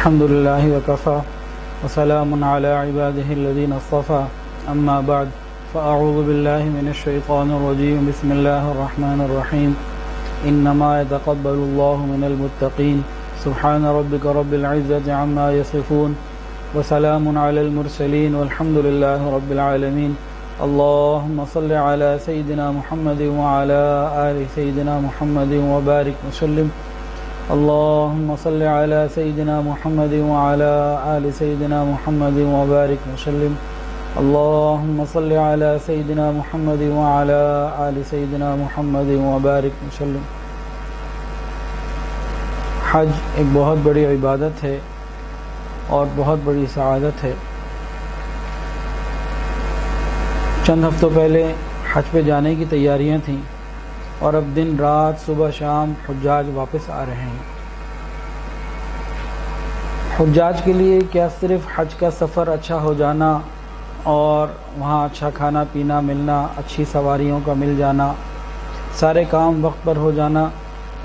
الحمد لله وكفى وسلام على عباده الذين اصطفى أما بعد فأعوذ بالله من الشيطان الرجيم بسم الله الرحمن الرحيم إنما يتقبل الله من المتقين سبحان ربك رب العزة عما يصفون وسلام على المرسلين والحمد لله رب العالمين اللهم صل على سيدنا محمد وعلى آل سيدنا محمد وبارك وسلم اللهم صل على سيدنا محمد وعلى آل سيدنا محمد وبارك وسلم اللهم صل على سيدنا محمد وعلى آل سيدنا محمد وبارك وسلم۔ حج ایک بہت بڑی عبادت ہے اور بہت بڑی سعادت ہے۔ چند ہفتوں پہلے حج پہ جانے کی تیاریاں تھیں اور اب دن رات صبح شام حجاج واپس آ رہے ہیں۔ حجاج کے لیے کیا صرف حج کا سفر اچھا ہو جانا اور وہاں اچھا کھانا پینا ملنا، اچھی سواریوں کا مل جانا، سارے کام وقت پر ہو جانا،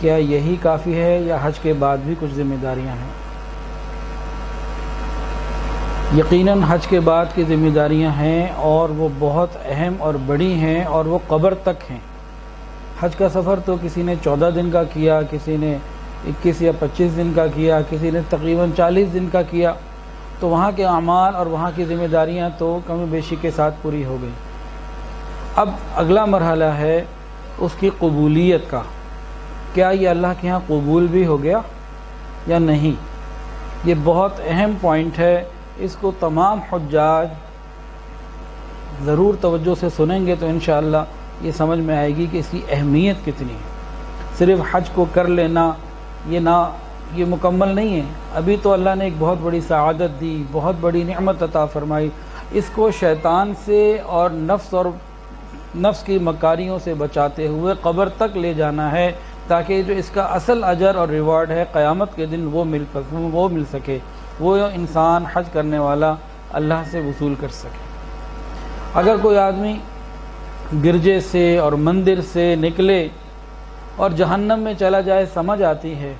کیا یہی کافی ہے یا حج کے بعد بھی کچھ ذمہ داریاں ہیں؟ یقیناً حج کے بعد کی ذمہ داریاں ہیں اور وہ بہت اہم اور بڑی ہیں اور وہ قبر تک ہیں۔ حج کا سفر تو کسی نے 14 دن کا کیا، کسی نے 21 یا 25 دن کا کیا، کسی نے تقریباً 40 دن کا کیا، تو وہاں کے اعمال اور وہاں کی ذمہ داریاں تو کم و بیشی کے ساتھ پوری ہو گئی۔ اب اگلا مرحلہ ہے اس کی قبولیت کا، کیا یہ اللہ کے ہاں قبول بھی ہو گیا یا نہیں؟ یہ بہت اہم پوائنٹ ہے، اس کو تمام حجاج ضرور توجہ سے سنیں گے تو انشاءاللہ یہ سمجھ میں آئے گی کہ اس کی اہمیت کتنی ہے۔ صرف حج کو کر لینا یہ مکمل نہیں ہے، ابھی تو اللہ نے ایک بہت بڑی سعادت دی، بہت بڑی نعمت عطا فرمائی، اس کو شیطان سے اور نفس کی مکاریوں سے بچاتے ہوئے قبر تک لے جانا ہے، تاکہ جو اس کا اصل اجر اور ریوارڈ ہے قیامت کے دن وہ مل سکے، وہ انسان حج کرنے والا اللہ سے وصول کر سکے۔ اگر کوئی آدمی گرجے سے اور مندر سے نکلے اور جہنم میں چلا جائے سمجھ آتی ہے،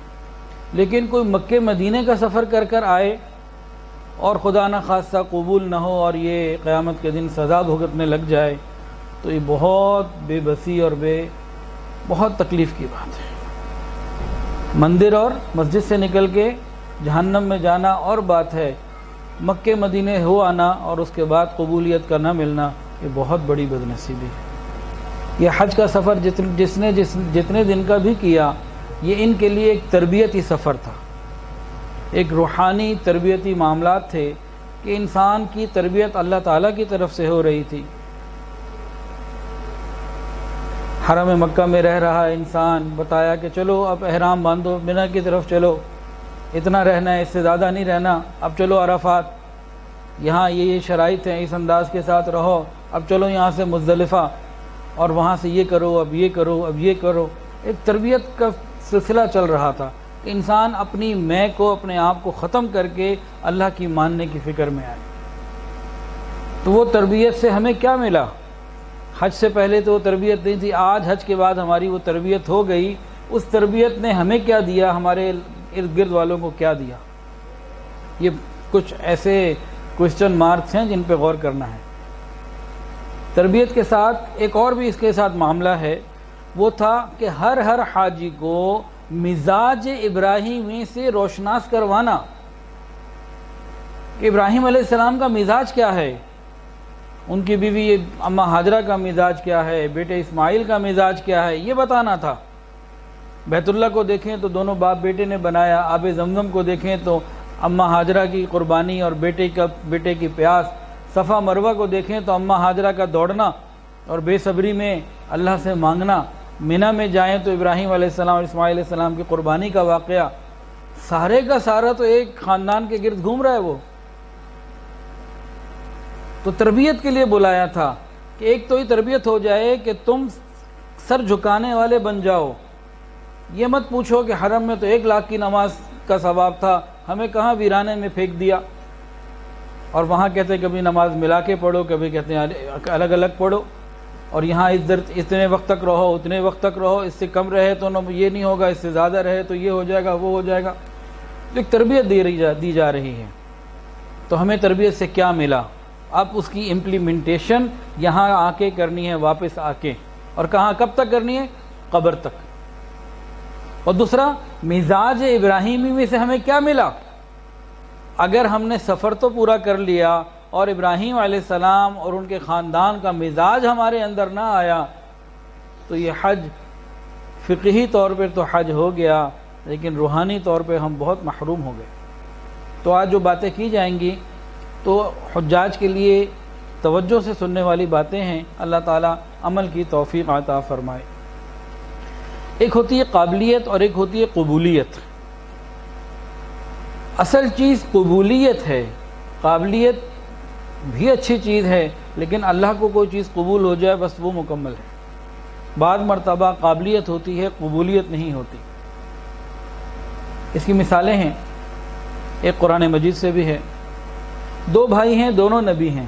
لیکن کوئی مکہ مدینے کا سفر کر آئے اور خدا نہ خواستہ قبول نہ ہو اور یہ قیامت کے دن سزا بھگتنے لگ جائے تو یہ بہت بے بسی اور بہت تکلیف کی بات ہے۔ مندر اور مسجد سے نکل کے جہنم میں جانا اور بات ہے، مکہ مدینے ہو آنا اور اس کے بعد قبولیت کا نہ ملنا یہ بہت بڑی بدنصیبی ہے۔ یہ حج کا سفر جتنے دن کا بھی کیا، یہ ان کے لیے ایک تربیتی سفر تھا، ایک روحانی تربیتی معاملات تھے کہ انسان کی تربیت اللہ تعالیٰ کی طرف سے ہو رہی تھی۔ حرم مکہ میں رہ رہا انسان بتایا کہ چلو اب احرام باندھو، منی کی طرف چلو، اتنا رہنا ہے، اس سے زیادہ نہیں رہنا، اب چلو عرفات، یہاں یہ شرائط ہیں، اس انداز کے ساتھ رہو، اب چلو یہاں سے مزدلفہ اور وہاں سے یہ کرو، اب یہ کرو، اب یہ کرو۔ ایک تربیت کا سلسلہ چل رہا تھا کہ انسان اپنی میں کو، اپنے آپ کو ختم کر کے اللہ کی ماننے کی فکر میں آئے۔ تو وہ تربیت سے ہمیں کیا ملا؟ حج سے پہلے تو وہ تربیت نہیں تھی، آج حج کے بعد ہماری وہ تربیت ہو گئی۔ اس تربیت نے ہمیں کیا دیا، ہمارے ارد گرد والوں کو کیا دیا؟ یہ کچھ ایسے کوسچن مارکس ہیں جن پہ غور کرنا ہے۔ تربیت کے ساتھ ایک اور بھی اس کے ساتھ معاملہ ہے، وہ تھا کہ ہر حاجی کو مزاج ابراہیمی سے روشناس کروانا کہ ابراہیم علیہ السلام کا مزاج کیا ہے، ان کی بیوی اماں ہاجرہ کا مزاج کیا ہے، بیٹے اسماعیل کا مزاج کیا ہے، یہ بتانا تھا۔ بیت اللہ کو دیکھیں تو دونوں باپ بیٹے نے بنایا، آب زمزم کو دیکھیں تو اماں ہاجرہ کی قربانی اور بیٹے کی پیاس، صفا مروہ کو دیکھیں تو اماں ہاجرہ کا دوڑنا اور بے صبری میں اللہ سے مانگنا، منی میں جائیں تو ابراہیم علیہ السلام اور اسماعیل علیہ السلام کی قربانی کا واقعہ، سارے کا سارا تو ایک خاندان کے گرد گھوم رہا ہے وہ۔ تو تربیت کے لیے بلایا تھا کہ ایک تو یہ تربیت ہو جائے کہ تم سر جھکانے والے بن جاؤ، یہ مت پوچھو کہ حرم میں تو 1 لاکھ کی نماز کا ثواب تھا، ہمیں کہاں ویرانے میں پھینک دیا، اور وہاں کہتے ہیں کبھی نماز ملا کے پڑھو، کبھی کہتے ہیں الگ الگ پڑھو، اور یہاں اتنے وقت تک رہو، اتنے وقت تک رہو، اس سے کم رہے تو یہ نہیں ہوگا، اس سے زیادہ رہے تو یہ ہو جائے گا، وہ ہو جائے گا۔ جو ایک تربیت دی جا رہی ہے، تو ہمیں تربیت سے کیا ملا؟ اب اس کی امپلیمنٹیشن یہاں آ کے کرنی ہے، واپس آ کے، اور کہاں کب تک کرنی ہے؟ قبر تک۔ اور دوسرا، مزاج ابراہیمی میں سے ہمیں کیا ملا؟ اگر ہم نے سفر تو پورا کر لیا اور ابراہیم علیہ السلام اور ان کے خاندان کا مزاج ہمارے اندر نہ آیا تو یہ حج فقہی طور پر تو حج ہو گیا، لیکن روحانی طور پہ ہم بہت محروم ہو گئے۔ تو آج جو باتیں کی جائیں گی تو حجاج کے لیے توجہ سے سننے والی باتیں ہیں، اللہ تعالیٰ عمل کی توفیق عطا فرمائے۔ ایک ہوتی ہے قابلیت اور ایک ہوتی ہے قبولیت۔ اصل چیز قبولیت ہے، قابلیت بھی اچھی چیز ہے، لیکن اللہ کو کوئی چیز قبول ہو جائے بس وہ مکمل ہے۔ بعض مرتبہ قابلیت ہوتی ہے، قبولیت نہیں ہوتی۔ اس کی مثالیں ہیں، ایک قرآن مجید سے بھی ہے۔ دو بھائی ہیں، دونوں نبی ہیں،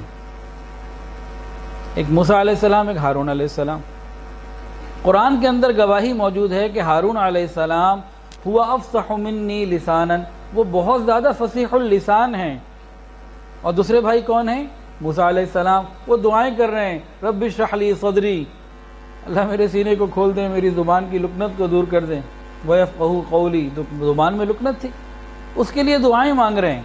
ایک موسیٰ علیہ السلام، ایک ہارون علیہ السلام۔ قرآن کے اندر گواہی موجود ہے کہ ہارون علیہ السلام ہوا افصح منی لسانا، وہ بہت زیادہ فصیح اللسان ہیں، اور دوسرے بھائی کون ہیں؟ موسیٰ علیہ السلام۔ وہ دعائیں کر رہے ہیں، رب اشرح لی صدری، اللہ میرے سینے کو کھول دیں، میری زبان کی لکنت کو دور کر دیں، وَيَفْقَهُ قَوْلِي، زبان میں لکنت تھی، اس کے لیے دعائیں مانگ رہے ہیں۔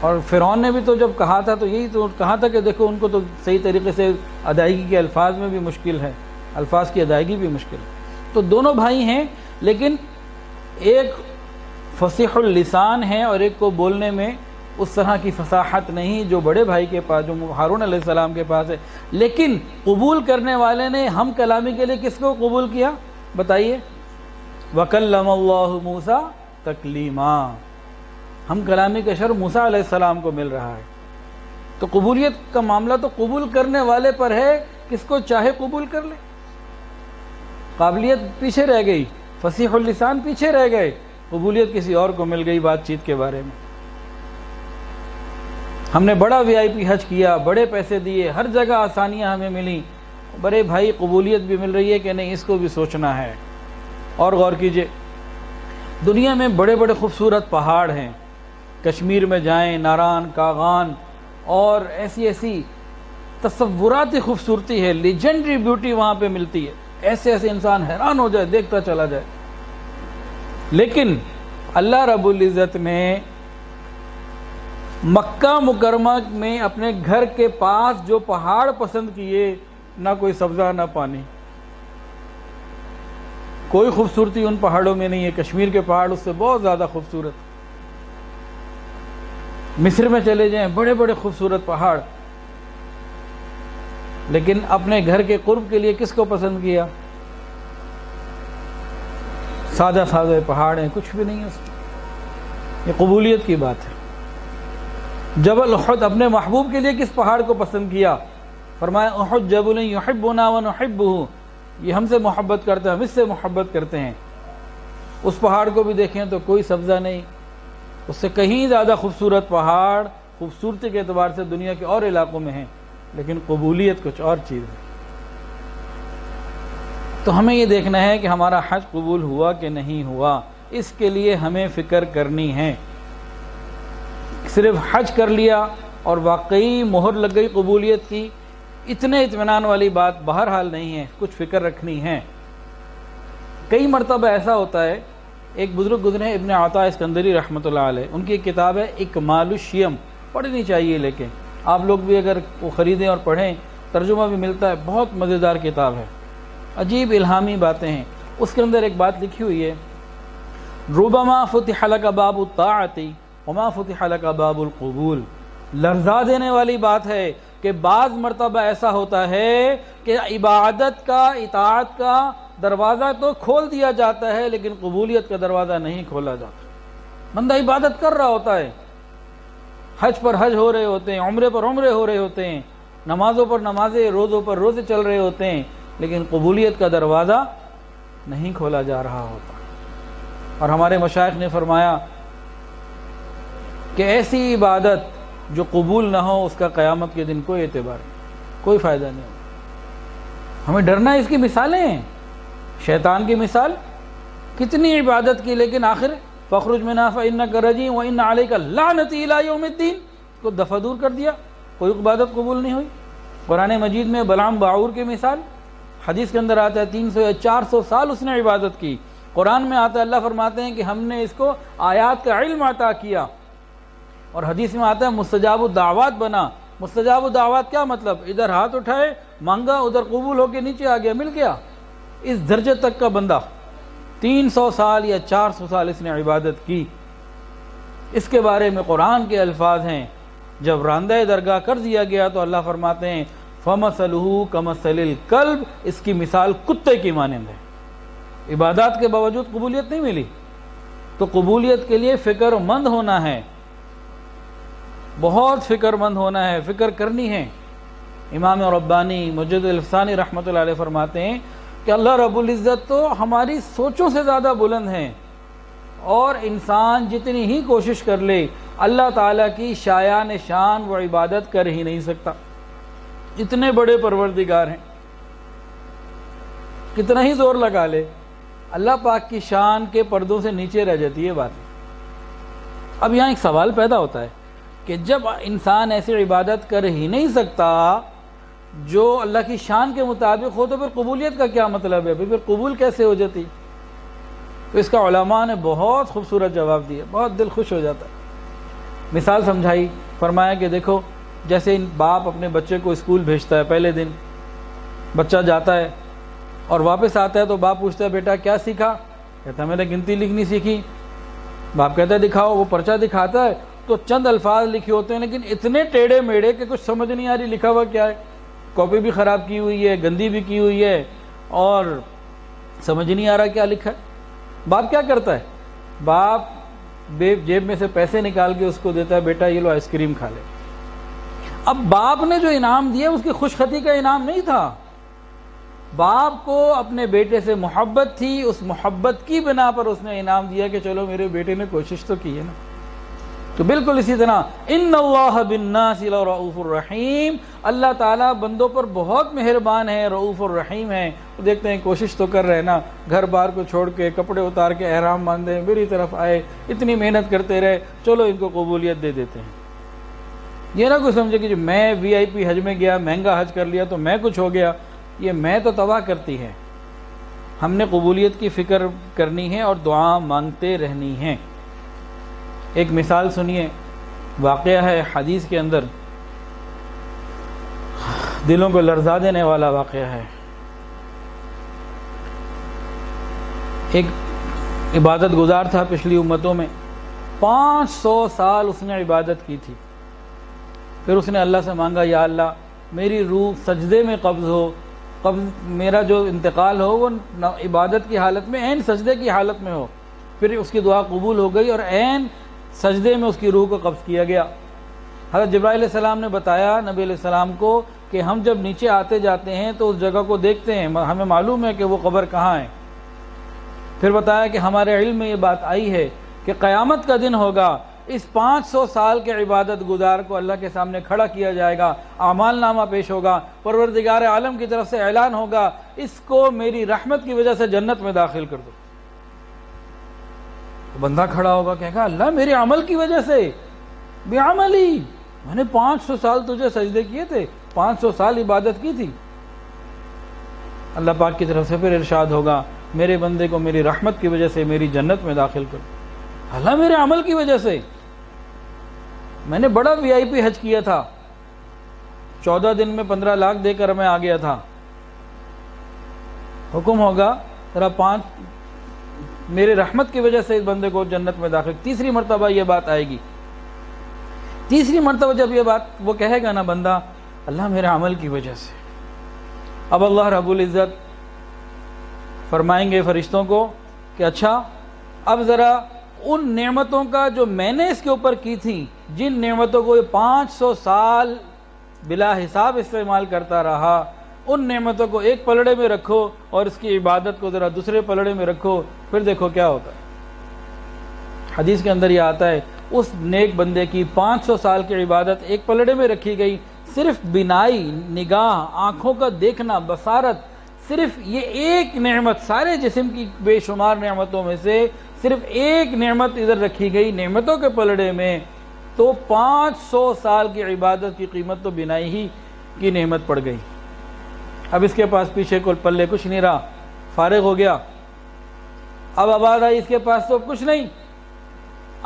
اور فرعون نے بھی تو جب کہا تھا تو یہی تو کہا تھا کہ دیکھو ان کو تو صحیح طریقے سے ادائیگی کے الفاظ میں بھی مشکل ہے، الفاظ کی ادائیگی بھی مشکل ہے۔ تو دونوں بھائی ہیں، لیکن ایک فصیح اللسان ہے اور ایک کو بولنے میں اس طرح کی فصاحت نہیں جو بڑے بھائی کے پاس، جو ہارون علیہ السلام کے پاس ہے۔ لیکن قبول کرنے والے نے ہم کلامی کے لیے کس کو قبول کیا؟ بتائیے، وَكَلَّمَ اللَّهُ مُوسَىٰ تَكْلِيمًا، ہم کلامی کا شرف موسیٰ علیہ السلام کو مل رہا ہے۔ تو قبولیت کا معاملہ تو قبول کرنے والے پر ہے، کس کو چاہے قبول کر لے۔ قابلیت پیچھے رہ گئی، فصیح اللسان پیچھے رہ گئے، قبولیت کسی اور کو مل گئی بات چیت کے بارے میں۔ ہم نے بڑا VIP حج کیا، بڑے پیسے دیے، ہر جگہ آسانیاں ہمیں ملیں، بڑے بھائی قبولیت بھی مل رہی ہے کہ نہیں، اس کو بھی سوچنا ہے۔ اور غور کیجئے، دنیا میں بڑے بڑے خوبصورت پہاڑ ہیں، کشمیر میں جائیں، ناران، کاغان، اور ایسی ایسی تصوراتی خوبصورتی ہے، لیجنڈری بیوٹی وہاں پہ ملتی ہے، ایسے ایسے انسان حیران ہو جائے، دیکھتا چلا جائے۔ لیکن اللہ رب العزت نے مکہ مکرمہ میں اپنے گھر کے پاس جو پہاڑ پسند کیے، نہ کوئی سبزہ نہ پانی، کوئی خوبصورتی ان پہاڑوں میں نہیں ہے۔ کشمیر کے پہاڑ اس سے بہت زیادہ خوبصورت۔ مصر میں چلے جائیں، بڑے بڑے خوبصورت پہاڑ، لیکن اپنے گھر کے قرب کے لیے کس کو پسند کیا؟ سادہ سادہ پہاڑ ہیں، کچھ بھی نہیں ہے اس میں۔ یہ قبولیت کی بات ہے۔ جبل احد اپنے محبوب کے لیے کس پہاڑ کو پسند کیا؟ فرمایا احد جبل یحبنا ونحبہ، یہ ہم سے محبت کرتا ہے، ہم اس سے محبت کرتے ہیں۔ اس پہاڑ کو بھی دیکھیں تو کوئی سبزہ نہیں، اس سے کہیں زیادہ خوبصورت پہاڑ خوبصورتی کے اعتبار سے دنیا کے اور علاقوں میں ہیں، لیکن قبولیت کچھ اور چیز ہے۔ تو ہمیں یہ دیکھنا ہے کہ ہمارا حج قبول ہوا کہ نہیں ہوا، اس کے لیے ہمیں فکر کرنی ہے۔ صرف حج کر لیا اور واقعی مہر لگ گئی قبولیت کی، اتنے اطمینان والی بات بہرحال نہیں ہے، کچھ فکر رکھنی ہے۔ کئی مرتبہ ایسا ہوتا ہے، ایک بزرگ گزرے ابن عطا اسکندری رحمۃ اللہ علیہ، ان کی ایک کتاب ہے اکمال الشیم، پڑھنی چاہیے، لیکن آپ لوگ بھی اگر وہ خریدیں اور پڑھیں، ترجمہ بھی ملتا ہے، بہت مزیدار کتاب ہے، عجیب الہامی باتیں ہیں۔ اس کے اندر ایک بات لکھی ہوئی ہے، ربما فتح لک باب الطاعۃ وما فتح لک باب القبول، لرزا دینے والی بات ہے کہ بعض مرتبہ ایسا ہوتا ہے کہ عبادت کا، اطاعت کا دروازہ تو کھول دیا جاتا ہے، لیکن قبولیت کا دروازہ نہیں کھولا جاتا۔ بندہ عبادت کر رہا ہوتا ہے، حج پر حج ہو رہے ہوتے ہیں، عمرے پر عمرے ہو رہے ہوتے ہیں، نمازوں پر نمازیں، روزوں پر روزے چل رہے ہوتے ہیں، لیکن قبولیت کا دروازہ نہیں کھولا جا رہا ہوتا۔ اور ہمارے مشائخ نے فرمایا کہ ایسی عبادت جو قبول نہ ہو، اس کا قیامت کے دن کوئی اعتبار نہیں، کوئی فائدہ نہیں ہوگا۔ ہمیں ڈرنا ہے، اس کی مثالیں ہیں۔ شیطان کی مثال، کتنی عبادت کی، لیکن آخر فخرج منہا فإنک رجیم وإن علیک لعنتی الی یوم الدین کو دفع دور کر دیا، کوئی عبادت قبول نہیں ہوئی۔ قرآن مجید میں بلعام باعور کی مثال، حدیث کے اندر آتا ہے 300 یا 400 سال اس نے عبادت کی۔ قرآن میں آتا ہے، اللہ فرماتے ہیں کہ ہم نے اس کو آیات کا علم عطا کیا، اور حدیث میں آتا ہے مستجاب الدعوات بنا۔ مستجاب الدعوات کیا مطلب؟ ادھر ہاتھ اٹھائے مانگا، ادھر قبول ہو کے نیچے آ گیا، مل گیا۔ اس درجے تک کا بندہ 300 سال یا 400 سال اس نے عبادت کی۔ اس کے بارے میں قرآن کے الفاظ ہیں، جب راندہ درگاہ کر دیا گیا تو اللہ فرماتے ہیں فَمَثَلُهُ كَمَثَلِ الْكَلْبِ، اس کی مثال کتے کی مانند ہے۔ عبادات کے باوجود قبولیت نہیں ملی، تو قبولیت کے لیے فکر مند ہونا ہے، بہت فکر مند ہونا ہے، فکر کرنی ہے۔ امام ربانی مجد الفسانی رحمۃ اللہ علیہ فرماتے ہیں کہ اللہ رب العزت تو ہماری سوچوں سے زیادہ بلند ہیں، اور انسان جتنی ہی کوشش کر لے اللہ تعالیٰ کی شایان شان وہ عبادت کر ہی نہیں سکتا۔ اتنے بڑے پروردگار ہیں، کتنا ہی زور لگا لے اللہ پاک کی شان کے پردوں سے نیچے رہ جاتی ہے بات۔ اب یہاں ایک سوال پیدا ہوتا ہے کہ جب انسان ایسی عبادت کر ہی نہیں سکتا جو اللہ کی شان کے مطابق ہو، تو پھر قبولیت کا کیا مطلب ہے؟ پھر قبول کیسے ہو جاتی؟ تو اس کا علماء نے بہت خوبصورت جواب دیا، بہت دل خوش ہو جاتا ہے۔ مثال سمجھائی، فرمایا کہ دیکھو جیسے باپ اپنے بچے کو اسکول بھیجتا ہے، پہلے دن بچہ جاتا ہے اور واپس آتا ہے تو باپ پوچھتا ہے بیٹا کیا سیکھا؟ کہتا ہے میں نے گنتی لکھنی سیکھی۔ باپ کہتا ہے دکھاؤ، وہ پرچہ دکھاتا ہے تو چند الفاظ لکھے ہوتے ہیں لیکن اتنے ٹیڑھے میڑھے کہ کچھ سمجھ نہیں آ رہی لکھا ہوا کیا ہے، کاپی بھی خراب کی ہوئی ہے، گندی بھی کی ہوئی ہے، اور سمجھ نہیں آ رہا کیا لکھا ہے۔ باپ کیا کرتا ہے؟ باپ جیب میں سے پیسے نکال کے اس کو دیتا ہے، بیٹا یہ لو آئس کریم کھا لے۔ اب باپ نے جو انعام دیا اس کی خوش خطی کا انعام نہیں تھا، باپ کو اپنے بیٹے سے محبت تھی، اس محبت کی بنا پر اس نے انعام دیا کہ چلو میرے بیٹے نے کوشش تو کی ہے نا۔ تو بالکل اسی طرح ان اللہ بالناس لرؤوف الرحیم، اللہ تعالیٰ بندوں پر بہت مہربان ہے، رؤوف الرحیم ہے۔ دیکھتے ہیں کوشش تو کر رہے نا، گھر بار کو چھوڑ کے کپڑے اتار کے احرام باندھے میری طرف آئے، اتنی محنت کرتے رہے، چلو ان کو قبولیت دے دیتے ہیں۔ یہ نہ کوئی سمجھے کہ جو میں وی آئی پی حج میں گیا، مہنگا حج کر لیا تو میں کچھ ہو گیا، یہ میں تو تباہ کرتی ہے۔ ہم نے قبولیت کی فکر کرنی ہے اور دعا مانگتے رہنی ہے۔ ایک مثال سنیے، واقعہ ہے حدیث کے اندر، دلوں کو لرزا دینے والا واقعہ ہے۔ ایک عبادت گزار تھا پچھلی امتوں میں، 500 سال اس نے عبادت کی تھی۔ پھر اس نے اللہ سے مانگا یا اللہ میری روح سجدے میں قبض ہو، میرا جو انتقال ہو وہ عبادت کی حالت میں، عین سجدے کی حالت میں ہو۔ پھر اس کی دعا قبول ہو گئی اور عین سجدے میں اس کی روح کو قبض کیا گیا۔ حضرت جبرائیل علیہ السلام نے بتایا نبی علیہ السلام کو کہ ہم جب نیچے آتے جاتے ہیں تو اس جگہ کو دیکھتے ہیں، ہمیں معلوم ہے کہ وہ قبر کہاں ہے۔ پھر بتایا کہ ہمارے علم میں یہ بات آئی ہے کہ قیامت کا دن ہوگا، اس 500 سال کے عبادت گزار کو اللہ کے سامنے کھڑا کیا جائے گا، اعمال نامہ پیش ہوگا، پروردگار عالم کی طرف سے اعلان ہوگا اس کو میری رحمت کی وجہ سے جنت میں داخل کر دو۔ بندہ کھڑا ہوگا، کہے گا اللہ میرے عمل کی وجہ سے، بے عملی، میں نے 500 سال تجھے سجدے کیے تھے، 500 سال عبادت کی تھی۔ اللہ پاک کی طرف سے پھر ارشاد ہوگا میرے بندے کو میری رحمت کی وجہ سے میری جنت میں داخل کر دو۔ اللہ میرے عمل کی وجہ سے، میں نے بڑا وی آئی پی حج کیا تھا، 14 دن میں 15 لاکھ دے کر میں آ گیا تھا۔ حکم ہوگا ذرا 5 میرے رحمت کی وجہ سے اس بندے کو جنت میں داخل۔ تیسری مرتبہ یہ بات آئے گی، تیسری مرتبہ جب یہ بات وہ کہے گا نا بندہ اللہ میرے عمل کی وجہ سے، اب اللہ رب العزت فرمائیں گے فرشتوں کو کہ اچھا اب ذرا ان نعمتوں کا جو میں نے اس کے اوپر کی تھی، جن نعمتوں کو یہ 500 سال بلا حساب استعمال کرتا رہا، ان نعمتوں کو ایک پلڑے میں رکھو اور اس کی عبادت کو ذرا دوسرے پلڑے میں رکھو، پھر دیکھو کیا ہوتا ہے۔ حدیث کے اندر یہ آتا ہے اس نیک بندے کی 500 سال کی عبادت ایک پلڑے میں رکھی گئی، صرف بینائی، نگاہ، آنکھوں کا دیکھنا، بصارت صرف یہ ایک نعمت سارے جسم کی بے شمار نعمتوں میں سے صرف ایک نعمت ادھر رکھی گئی نعمتوں کے پلڑے میں، تو 500 سال کی عبادت کی قیمت تو بنائی ہی کی نعمت پڑ گئی۔ اب اس کے پاس پیچھے کو پلے کچھ نہیں رہا، فارغ ہو گیا، اب آباد آئی، اس کے پاس تو کچھ نہیں،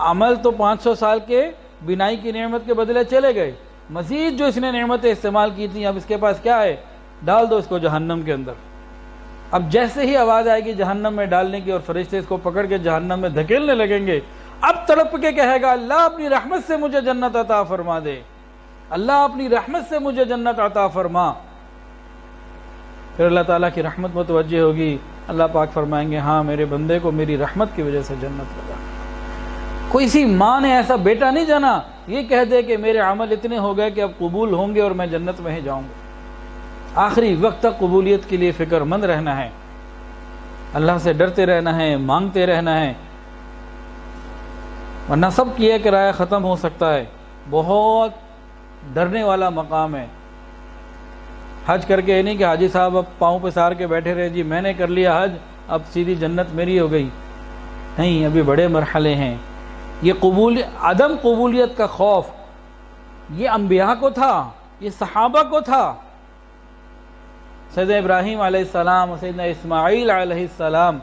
عمل تو 500 سال کے بنائی کی نعمت کے بدلے چلے گئے، مزید جو اس نے نعمتیں استعمال کی تھیں اب اس کے پاس کیا ہے؟ ڈال دو اس کو جہنم کے اندر۔ اب جیسے ہی آواز آئے گی جہنم میں ڈالنے کی اور فرشتے اس کو پکڑ کے جہنم میں دھکیلنے لگیں گے، اب تڑپ کے کہے گا اللہ اپنی رحمت سے مجھے جنت عطا فرما دے، اللہ اپنی رحمت سے مجھے جنت عطا فرما۔ پھر اللہ تعالیٰ کی رحمت متوجہ ہوگی، اللہ پاک فرمائیں گے ہاں میرے بندے کو میری رحمت کی وجہ سے جنت لگا۔ کوئی سی ماں نے ایسا بیٹا نہیں جانا یہ کہہ دے کہ میرے عمل اتنے ہو گئے کہ اب قبول ہوں گے اور میں جنت میں ہی جاؤں گا۔ آخری وقت تک قبولیت کے لیے فکر مند رہنا ہے، اللہ سے ڈرتے رہنا ہے، مانگتے رہنا ہے، ورنہ سب کیا کرایہ ختم ہو سکتا ہے۔ بہت ڈرنے والا مقام ہے۔ حج کر کے یہ نہیں کہ حاجی صاحب اب پاؤں پہ سار کے بیٹھے رہے، جی میں نے کر لیا حج اب سیدھی جنت میری ہو گئی، نہیں، ابھی بڑے مرحلے ہیں۔ یہ عدم قبولیت کا خوف یہ انبیاء کو تھا، یہ صحابہ کو تھا۔ سیدنا ابراہیم علیہ السلام اور سیدنا اسماعیل علیہ السلام،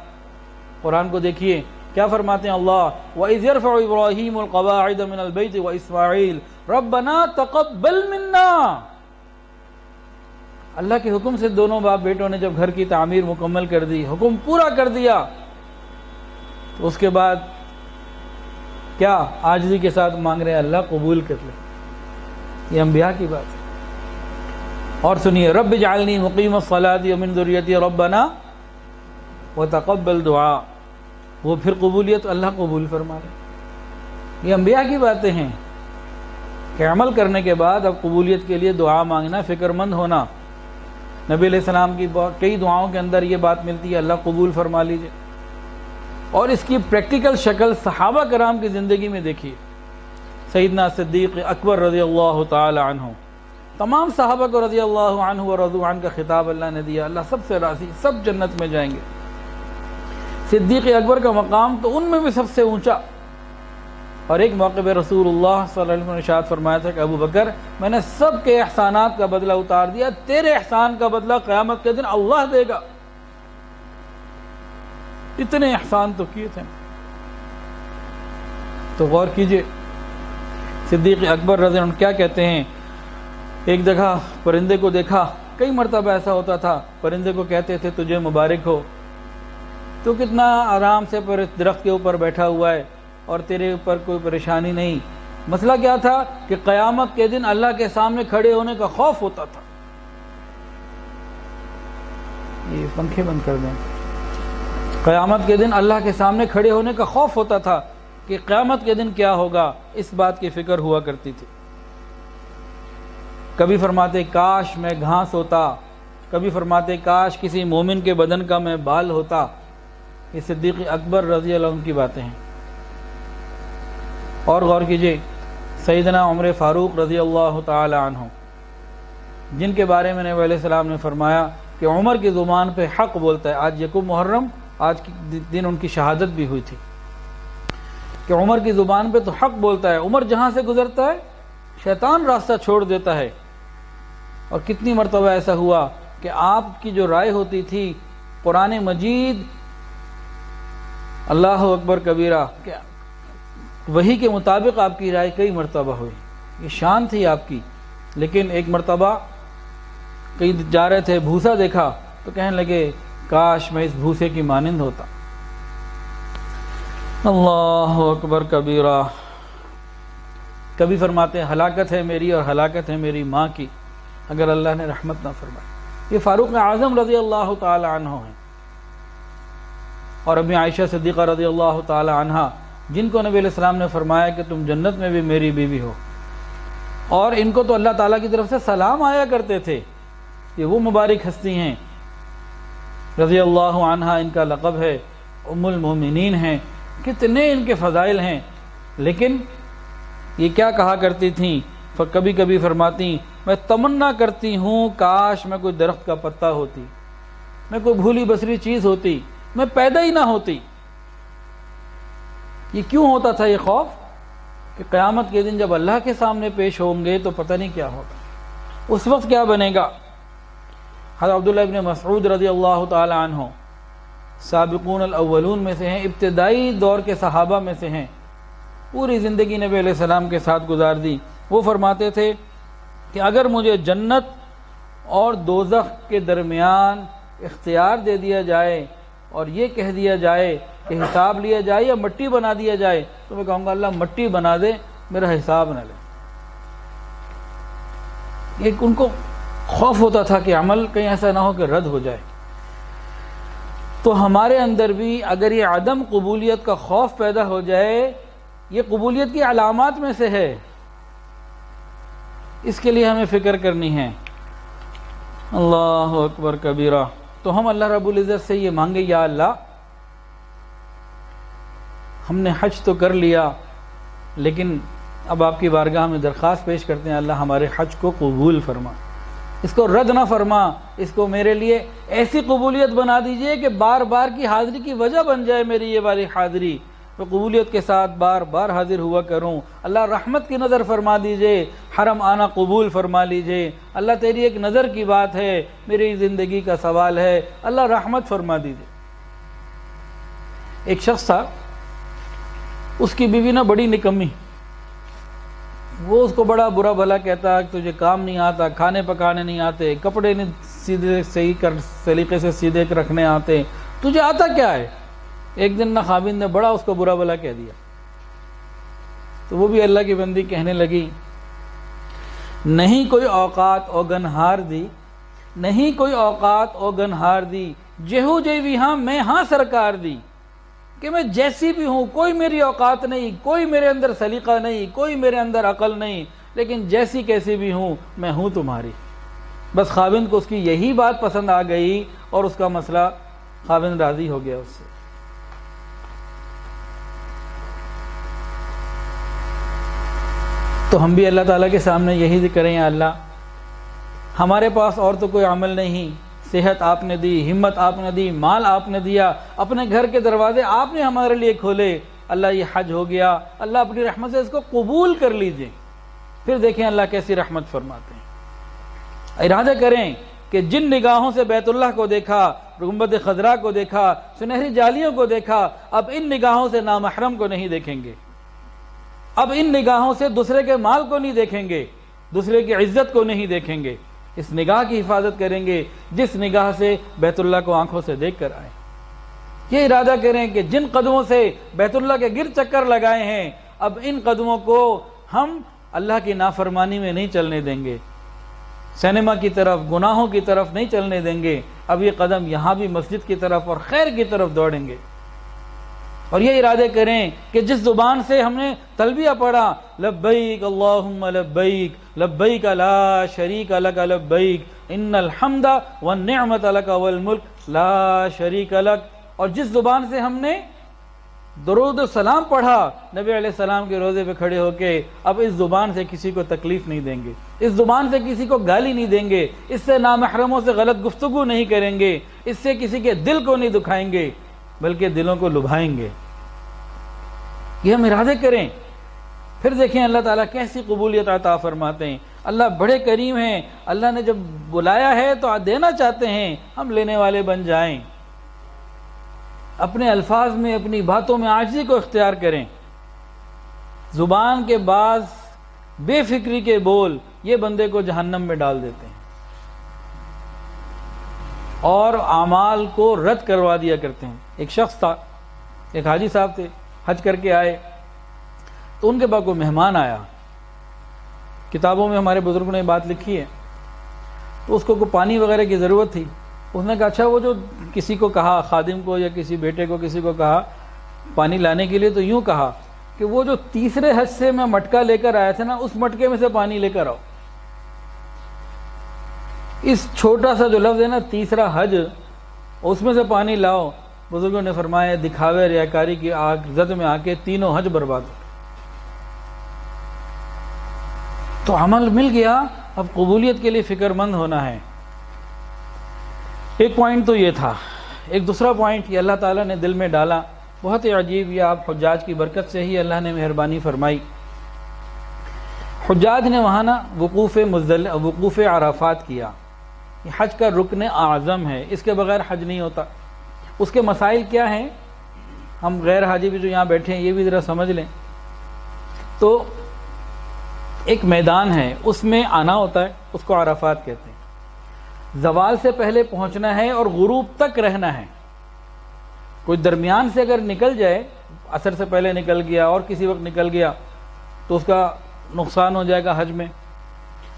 قرآن کو دیکھیے کیا فرماتے ہیں اللہ، وَإِذْ يَرْفَعُ إِبْرَاهِيمُ الْقَوَاعِدَ مِنَ الْبَيْتِ وَإِسْمَاعِيلُ رَبَّنَا تَقَبَّلْ مِنَّا۔ اللہ کے حکم سے دونوں باپ بیٹوں نے جب گھر کی تعمیر مکمل کر دی، حکم پورا کر دیا، تو اس کے بعد کیا عاجزی کے ساتھ مانگ رہے ہیں اللہ قبول کر لے۔ یہ انبیاء کی بات ہے۔ اور سنیے رب اجعلنی مقیم الصلاۃ ومن ذریتی ربنا وتقبل دعا، وہ پھر قبولیت اللہ قبول فرما رہے۔ یہ انبیاء کی باتیں ہیں کہ عمل کرنے کے بعد اب قبولیت کے لیے دعا مانگنا، فکر مند ہونا۔ نبی علیہ السلام کی کئی دعاؤں کے اندر یہ بات ملتی ہے اللہ قبول فرما لیجئے، اور اس کی پریکٹیکل شکل صحابہ کرام کی زندگی میں دیکھیے۔ سیدنا صدیق اکبر رضی اللہ تعالی عنہ، تمام صحابہ کو رضی اللہ عنہ و رضوا عنہ کا خطاب اللہ نے دیا، اللہ سب سے راضی، سب جنت میں جائیں گے۔ صدیق اکبر کا مقام تو ان میں بھی سب سے اونچا، اور ایک موقع پہ رسول اللہ صلی اللہ علیہ وسلم نے ارشاد فرمایا تھا کہ ابو بکر میں نے سب کے احسانات کا بدلہ اتار دیا، تیرے احسان کا بدلہ قیامت کے دن اللہ دے گا۔ اتنے احسان تو کیے تھے۔ تو غور کیجئے صدیق اکبر رضی اللہ عنہ کیا کہتے ہیں، ایک جگہ پرندے کو دیکھا، کئی مرتبہ ایسا ہوتا تھا پرندے کو کہتے تھے تجھے مبارک ہو، تو کتنا آرام سے پر درخت کے اوپر بیٹھا ہوا ہے اور تیرے اوپر کوئی پریشانی نہیں۔ مسئلہ کیا تھا کہ قیامت کے دن اللہ کے سامنے کھڑے ہونے کا خوف ہوتا تھا۔ یہ پنکھے بند کر دیں۔ قیامت کے دن اللہ کے سامنے کھڑے ہونے کا خوف ہوتا تھا کہ قیامت کے دن کیا ہوگا، اس بات کی فکر ہوا کرتی تھی۔ کبھی فرماتے کاش میں گھاس ہوتا، کبھی فرماتے کاش کسی مومن کے بدن کا میں بال ہوتا۔ یہ صدیق اکبر رضی اللہ عنہ کی باتیں ہیں۔ اور غور کیجئے سیدنا عمر فاروق رضی اللہ تعالی عنہ، جن کے بارے میں نبی علیہ السلام نے فرمایا کہ عمر کی زبان پہ حق بولتا ہے۔ آج یکم محرم، آج کے دن ان کی شہادت بھی ہوئی تھی کہ عمر کی زبان پہ تو حق بولتا ہے، عمر جہاں سے گزرتا ہے شیطان راستہ چھوڑ دیتا ہے۔ اور کتنی مرتبہ ایسا ہوا کہ آپ کی جو رائے ہوتی تھی قرآن مجید اللہ اکبر کبیرہ کہ وہی کے مطابق آپ کی رائے کئی مرتبہ ہوئی، یہ شان تھی آپ کی۔ لیکن ایک مرتبہ کہیں جا رہے تھے، بھوسا دیکھا تو کہنے لگے کاش میں اس بھوسے کی مانند ہوتا۔ اللہ اکبر کبیرہ۔ کبھی فرماتے ہیں ہلاکت ہے میری اور ہلاکت ہے میری ماں کی اگر اللہ نے رحمت نہ فرمائی۔ یہ فاروق اعظم رضی اللہ تعالی عنہ ہیں، اور ابھی عائشہ صدیقہ رضی اللہ تعالی عنہ، جن کو نبی علیہ السلام نے فرمایا کہ تم جنت میں بھی میری بیوی ہو، اور ان کو تو اللہ تعالیٰ کی طرف سے سلام آیا کرتے تھے۔ یہ وہ مبارک ہستی ہیں رضی اللہ عنہ، ان کا لقب ہے ام المومنین ہیں، کتنے ان کے فضائل ہیں۔ لیکن یہ کیا کہا کرتی تھیں، کبھی کبھی فرماتی میں تمنا کرتی ہوں کاش میں کوئی درخت کا پتا ہوتی، میں کوئی بھولی بسری چیز ہوتی، میں پیدا ہی نہ ہوتی۔ یہ کیوں ہوتا تھا یہ خوف؟ کہ قیامت کے دن جب اللہ کے سامنے پیش ہوں گے تو پتہ نہیں کیا ہوگا، اس وقت کیا بنے گا۔ حضرت عبداللہ ابن مسعود رضی اللہ تعالی عنہ سابقون الاولون میں سے ہیں، ابتدائی دور کے صحابہ میں سے ہیں، پوری زندگی نبی علیہ السلام کے ساتھ گزار دی۔ وہ فرماتے تھے کہ اگر مجھے جنت اور دوزخ کے درمیان اختیار دے دیا جائے اور یہ کہہ دیا جائے کہ حساب لیا جائے یا مٹی بنا دیا جائے، تو میں کہوں گا اللہ مٹی بنا دے، میرا حساب نہ لے۔ یہ ان کو خوف ہوتا تھا کہ عمل کہیں ایسا نہ ہو کہ رد ہو جائے۔ تو ہمارے اندر بھی اگر یہ عدم قبولیت کا خوف پیدا ہو جائے، یہ قبولیت کی علامات میں سے ہے، اس کے لیے ہمیں فکر کرنی ہے۔ اللہ اکبر کبیرہ۔ تو ہم اللہ رب العزت سے یہ مانگے، یا اللہ ہم نے حج تو کر لیا، لیکن اب آپ کی بارگاہ میں درخواست پیش کرتے ہیں، اللہ ہمارے حج کو قبول فرما، اس کو رد نہ فرما، اس کو میرے لیے ایسی قبولیت بنا دیجئے کہ بار بار کی حاضری کی وجہ بن جائے میری یہ والی حاضری، میں قبولیت کے ساتھ بار بار حاضر ہوا کروں۔ اللہ رحمت کی نظر فرما دیجئے، حرم آنا قبول فرما لیجئے، اللہ تیری ایک نظر کی بات ہے، میری زندگی کا سوال ہے، اللہ رحمت فرما دیجئے۔ ایک شخص تھا، اس کی بیوی نہ بڑی نکمی، وہ اس کو بڑا برا بھلا کہتا کہ تجھے کام نہیں آتا، کھانے پکانے نہیں آتے، کپڑے نہیں سیدھے صحیح طریقے سے سیدھے رکھنے آتے، تجھے آتا کیا ہے؟ ایک دن نہ خاوند نے بڑا اس کو برا بھلا کہہ دیا، تو وہ بھی اللہ کی بندی کہنے لگی، نہیں کوئی اوقات اوگنہار دی، نہیں کوئی اوقات اوگنہار دی، جہو جیوی ہاں میں ہاں سرکار دی، کہ میں جیسی بھی ہوں، کوئی میری اوقات نہیں، کوئی میرے اندر سلیقہ نہیں، کوئی میرے اندر عقل نہیں، لیکن جیسی کیسی بھی ہوں میں ہوں تمہاری۔ بس خاوند کو اس کی یہی بات پسند آ گئی اور اس کا مسئلہ خاوند راضی ہو گیا اس سے۔ تو ہم بھی اللہ تعالیٰ کے سامنے یہی ذکر کریں، یا اللہ ہمارے پاس اور تو کوئی عمل نہیں، صحت آپ نے دی، ہمت آپ نے دی، مال آپ نے دیا، اپنے گھر کے دروازے آپ نے ہمارے لیے کھولے، اللہ یہ حج ہو گیا، اللہ اپنی رحمت سے اس کو قبول کر لیجئے۔ پھر دیکھیں اللہ کیسی رحمت فرماتے ہیں۔ ارادہ کریں کہ جن نگاہوں سے بیت اللہ کو دیکھا، گنبد خضرا کو دیکھا، سنہری جالیوں کو دیکھا، اب ان نگاہوں سے نامحرم کو نہیں دیکھیں گے، اب ان نگاہوں سے دوسرے کے مال کو نہیں دیکھیں گے، دوسرے کی عزت کو نہیں دیکھیں گے، اس نگاہ کی حفاظت کریں گے جس نگاہ سے بیت اللہ کو آنکھوں سے دیکھ کر آئے۔ یہ ارادہ کریں کہ جن قدموں سے بیت اللہ کے گرد چکر لگائے ہیں، اب ان قدموں کو ہم اللہ کی نافرمانی میں نہیں چلنے دیں گے، سینما کی طرف، گناہوں کی طرف نہیں چلنے دیں گے، اب یہ قدم یہاں بھی مسجد کی طرف اور خیر کی طرف دوڑیں گے۔ اور یہ ارادے کریں کہ جس زبان سے ہم نے تلبیہ پڑھا، لبیک اللہم لبیک، لبیک لا شریک لک لبیک، ان الحمد والنعمت لک والملک لا شریک لک، اور جس زبان سے ہم نے درود و سلام پڑھا نبی علیہ السلام کے روضے پہ کھڑے ہو کے، اب اس زبان سے کسی کو تکلیف نہیں دیں گے، اس زبان سے کسی کو گالی نہیں دیں گے، اس سے نامحرموں سے غلط گفتگو نہیں کریں گے، اس سے کسی کے دل کو نہیں دکھائیں گے بلکہ دلوں کو لبھائیں گے۔ یہ ہم ارادے کریں، پھر دیکھیں اللہ تعالیٰ کیسی قبولیت عطا فرماتے ہیں۔ اللہ بڑے کریم ہیں، اللہ نے جب بلایا ہے تو دینا چاہتے ہیں، ہم لینے والے بن جائیں، اپنے الفاظ میں، اپنی باتوں میں عاجزی کو اختیار کریں۔ زبان کے بعض بے فکری کے بول یہ بندے کو جہنم میں ڈال دیتے ہیں اور اعمال کو رد کروا دیا کرتے ہیں۔ ایک شخص تھا، ایک حاجی صاحب تھے، حج کر کے آئے تو ان کے پاس کوئی مہمان آیا، کتابوں میں ہمارے بزرگوں نے بات لکھی ہے، تو اس کو کوئی پانی وغیرہ کی ضرورت تھی، اس نے کہا اچھا وہ جو کسی کو کہا، خادم کو یا کسی بیٹے کو کسی کو کہا پانی لانے کے لیے، تو یوں کہا کہ وہ جو تیسرے حج سے میں مٹکا لے کر آیا تھا نا، اس مٹکے میں سے پانی لے کر آؤ۔ اس چھوٹا سا جو لفظ ہے نا، تیسرا حج، اس میں سے پانی لاؤ، بزرگوں نے فرمایا دکھاوے ریاکاری کی آگ زد میں آ کے تینوں حج برباد ہو۔ تو عمل مل گیا، اب قبولیت کے لیے فکر مند ہونا ہے۔ ایک پوائنٹ تو یہ تھا. ایک دوسرا پوائنٹ یہ اللہ تعالیٰ نے دل میں ڈالا، بہت ہی عجیب، یہ آپ حجاج کی برکت سے ہی اللہ نے مہربانی فرمائی. حجاج نے وہاں نا وقوف عرفات کیا. یہ حج کا رکن اعظم ہے، اس کے بغیر حج نہیں ہوتا. اس کے مسائل کیا ہیں، ہم غیر حاجی بھی جو یہاں بیٹھے ہیں یہ بھی ذرا سمجھ لیں. تو ایک میدان ہے، اس میں آنا ہوتا ہے، اس کو عرفات کہتے ہیں. زوال سے پہلے پہنچنا ہے اور غروب تک رہنا ہے. کوئی درمیان سے اگر نکل جائے، عصر سے پہلے نکل گیا اور کسی وقت نکل گیا تو اس کا نقصان ہو جائے گا حج میں.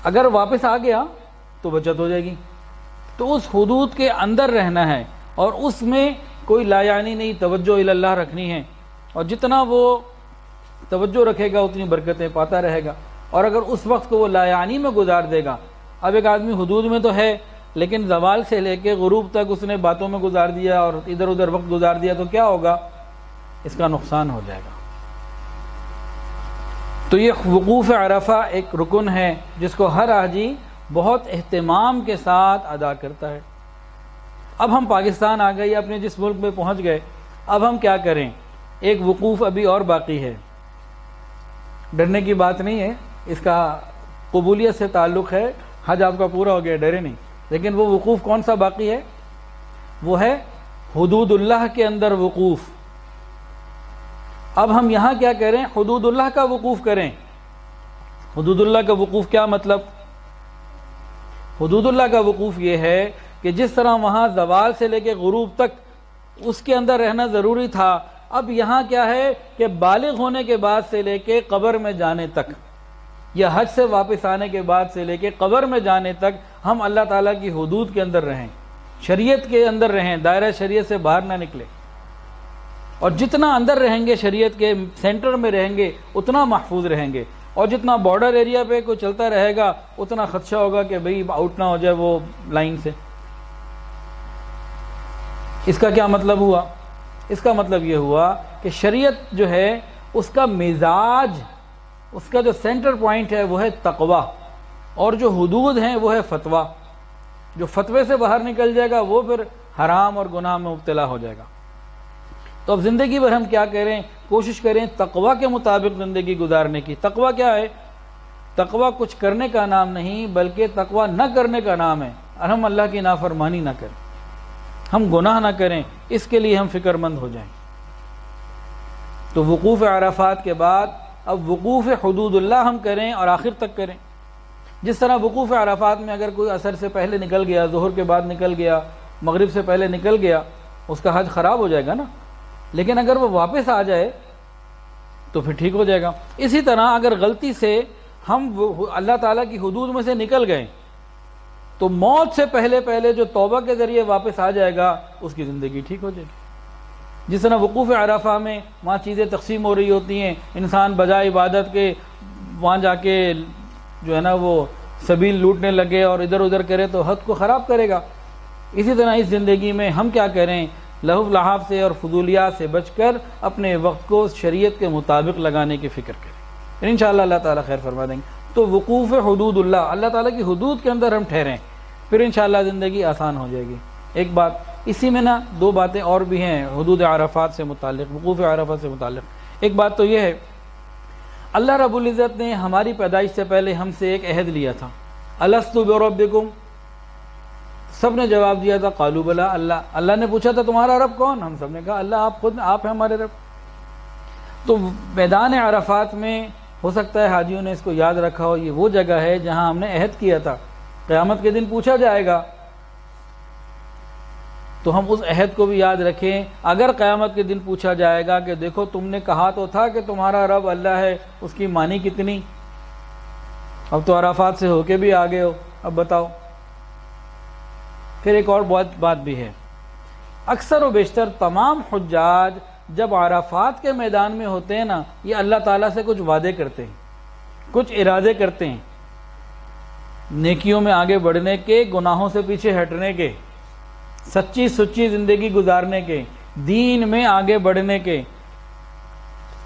اگر واپس آ گیا تو بچت ہو جائے گی. تو اس حدود کے اندر رہنا ہے اور اس میں کوئی لا یعنی نہیں، توجہ الی اللہ رکھنی ہے. اور جتنا وہ توجہ رکھے گا اتنی برکتیں پاتا رہے گا. اور اگر اس وقت کو وہ لا یعنی میں گزار دے گا، اب ایک آدمی حدود میں تو ہے لیکن زوال سے لے کے غروب تک اس نے باتوں میں گزار دیا اور ادھر ادھر وقت گزار دیا تو کیا ہوگا، اس کا نقصان ہو جائے گا. تو یہ وقوف عرفہ ایک رکن ہے جس کو ہر حاجی بہت اہتمام کے ساتھ ادا کرتا ہے. اب ہم پاکستان آ گئے، اپنے جس ملک میں پہنچ گئے، اب ہم کیا کریں؟ ایک وقوف ابھی اور باقی ہے. ڈرنے کی بات نہیں ہے، اس کا قبولیت سے تعلق ہے. حج آپ کا پورا ہو گیا، ڈرے نہیں. لیکن وہ وقوف کون سا باقی ہے؟ وہ ہے حدود اللہ کے اندر وقوف. اب ہم یہاں کیا کریں؟ حدود اللہ کا وقوف کریں. حدود اللہ کا وقوف کیا مطلب؟ حدود اللہ کا وقوف یہ ہے کہ جس طرح وہاں زوال سے لے کے غروب تک اس کے اندر رہنا ضروری تھا، اب یہاں کیا ہے کہ بالغ ہونے کے بعد سے لے کے قبر میں جانے تک، یا حج سے واپس آنے کے بعد سے لے کے قبر میں جانے تک ہم اللہ تعالیٰ کی حدود کے اندر رہیں، شریعت کے اندر رہیں، دائرہ شریعت سے باہر نہ نکلے. اور جتنا اندر رہیں گے، شریعت کے سینٹر میں رہیں گے، اتنا محفوظ رہیں گے. اور جتنا بارڈر ایریا پہ کوئی چلتا رہے گا اتنا خدشہ ہوگا کہ بھئی آؤٹ نہ ہو جائے وہ لائن سے. اس کا کیا مطلب ہوا؟ اس کا مطلب یہ ہوا کہ شریعت جو ہے اس کا مزاج، اس کا جو سینٹر پوائنٹ ہے وہ ہے تقوی، اور جو حدود ہیں وہ ہے فتویٰ. جو فتوے سے باہر نکل جائے گا وہ پھر حرام اور گناہ میں مبتلا ہو جائے گا. تو اب زندگی بھر ہم کیا کریں؟ کوشش کریں تقوی کے مطابق زندگی گزارنے کی. تقوی کیا ہے؟ تقوی کچھ کرنے کا نام نہیں بلکہ تقوی نہ کرنے کا نام ہے. اور ہم اللہ کی نافرمانی نہ کریں، ہم گناہ نہ کریں، اس کے لیے ہم فکر مند ہو جائیں. تو وقوف عرفات کے بعد اب وقوف حدود اللہ ہم کریں اور آخر تک کریں. جس طرح وقوف عرفات میں اگر کوئی عصر سے پہلے نکل گیا، ظہر کے بعد نکل گیا، مغرب سے پہلے نکل گیا، اس کا حج خراب ہو جائے گا نا. لیکن اگر وہ واپس آ جائے تو پھر ٹھیک ہو جائے گا. اسی طرح اگر غلطی سے ہم اللہ تعالیٰ کی حدود میں سے نکل گئے تو موت سے پہلے جو توبہ کے ذریعے واپس آ جائے گا اس کی زندگی ٹھیک ہو جائے گی. جس طرح وقوف عرفہ میں وہاں چیزیں تقسیم ہو رہی ہوتی ہیں، انسان بجائے عبادت کے وہاں جا کے جو ہے نا وہ سبیل لوٹنے لگے اور ادھر ادھر کرے تو حد کو خراب کرے گا. اسی طرح اس زندگی میں ہم کیا کریں؟ لہو لعاب سے اور فضولیات سے بچ کر اپنے وقت کو شریعت کے مطابق لگانے کی فکر کریں. انشاءاللہ اللہ تعالیٰ خیر فرما دیں گے. تو وقوف حدود اللہ، اللہ تعالیٰ کی حدود کے اندر ہم ٹھہریں، پھر انشاءاللہ زندگی آسان ہو جائے گی. ایک بات اسی میں نا دو باتیں اور بھی ہیں حدود عرفات سے متعلق، وقوف عرفات سے متعلق. ایک بات تو یہ ہے، اللہ رب العزت نے ہماری پیدائش سے پہلے ہم سے ایک عہد لیا تھا، الست بربکم. سب نے جواب دیا تھا قالوا بلا. اللہ نے پوچھا تھا تمہارا رب کون؟ ہم سب نے کہا اللہ، آپ خود، آپ ہیں ہمارے رب. تو میدان عرفات میں ہو سکتا ہے حاجیوں نے اس کو یاد رکھا ہو، یہ وہ جگہ ہے جہاں ہم نے عہد کیا تھا، قیامت کے دن پوچھا جائے گا. تو ہم اس عہد کو بھی یاد رکھیں. اگر قیامت کے دن پوچھا جائے گا کہ دیکھو تم نے کہا تو تھا کہ تمہارا رب اللہ ہے، اس کی مانی کتنی؟ اب تو عرفات سے ہو کے بھی آ گئے ہو، اب بتاؤ. پھر ایک اور بات بھی ہے، اکثر و بیشتر تمام حجاج جب عرفات کے میدان میں ہوتے ہیں نا، یہ اللہ تعالیٰ سے کچھ وعدے کرتے ہیں، کچھ ارادے کرتے ہیں، نیکیوں میں آگے بڑھنے کے، گناہوں سے پیچھے ہٹنے کے، سچی سچی زندگی گزارنے کے، دین میں آگے بڑھنے کے،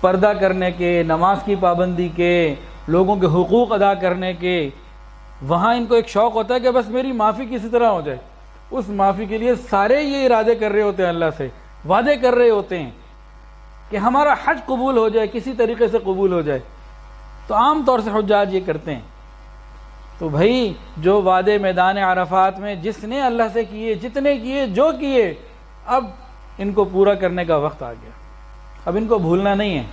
پردہ کرنے کے، نماز کی پابندی کے، لوگوں کے حقوق ادا کرنے کے. وہاں ان کو ایک شوق ہوتا ہے کہ بس میری معافی کسی طرح ہو جائے. اس معافی کے لیے سارے یہ ارادے کر رہے ہوتے ہیں، اللہ سے وعدے کر رہے ہوتے ہیں کہ ہمارا حج قبول ہو جائے، کسی طریقے سے قبول ہو جائے۔ تو عام طور سے حجاج یہ کرتے ہیں۔ تو بھائی جو وعدے میدان عرفات میں جس نے اللہ سے کیے، جتنے کیے، جو کیے، اب ان کو پورا کرنے کا وقت آ گیا۔ اب ان کو بھولنا نہیں ہے،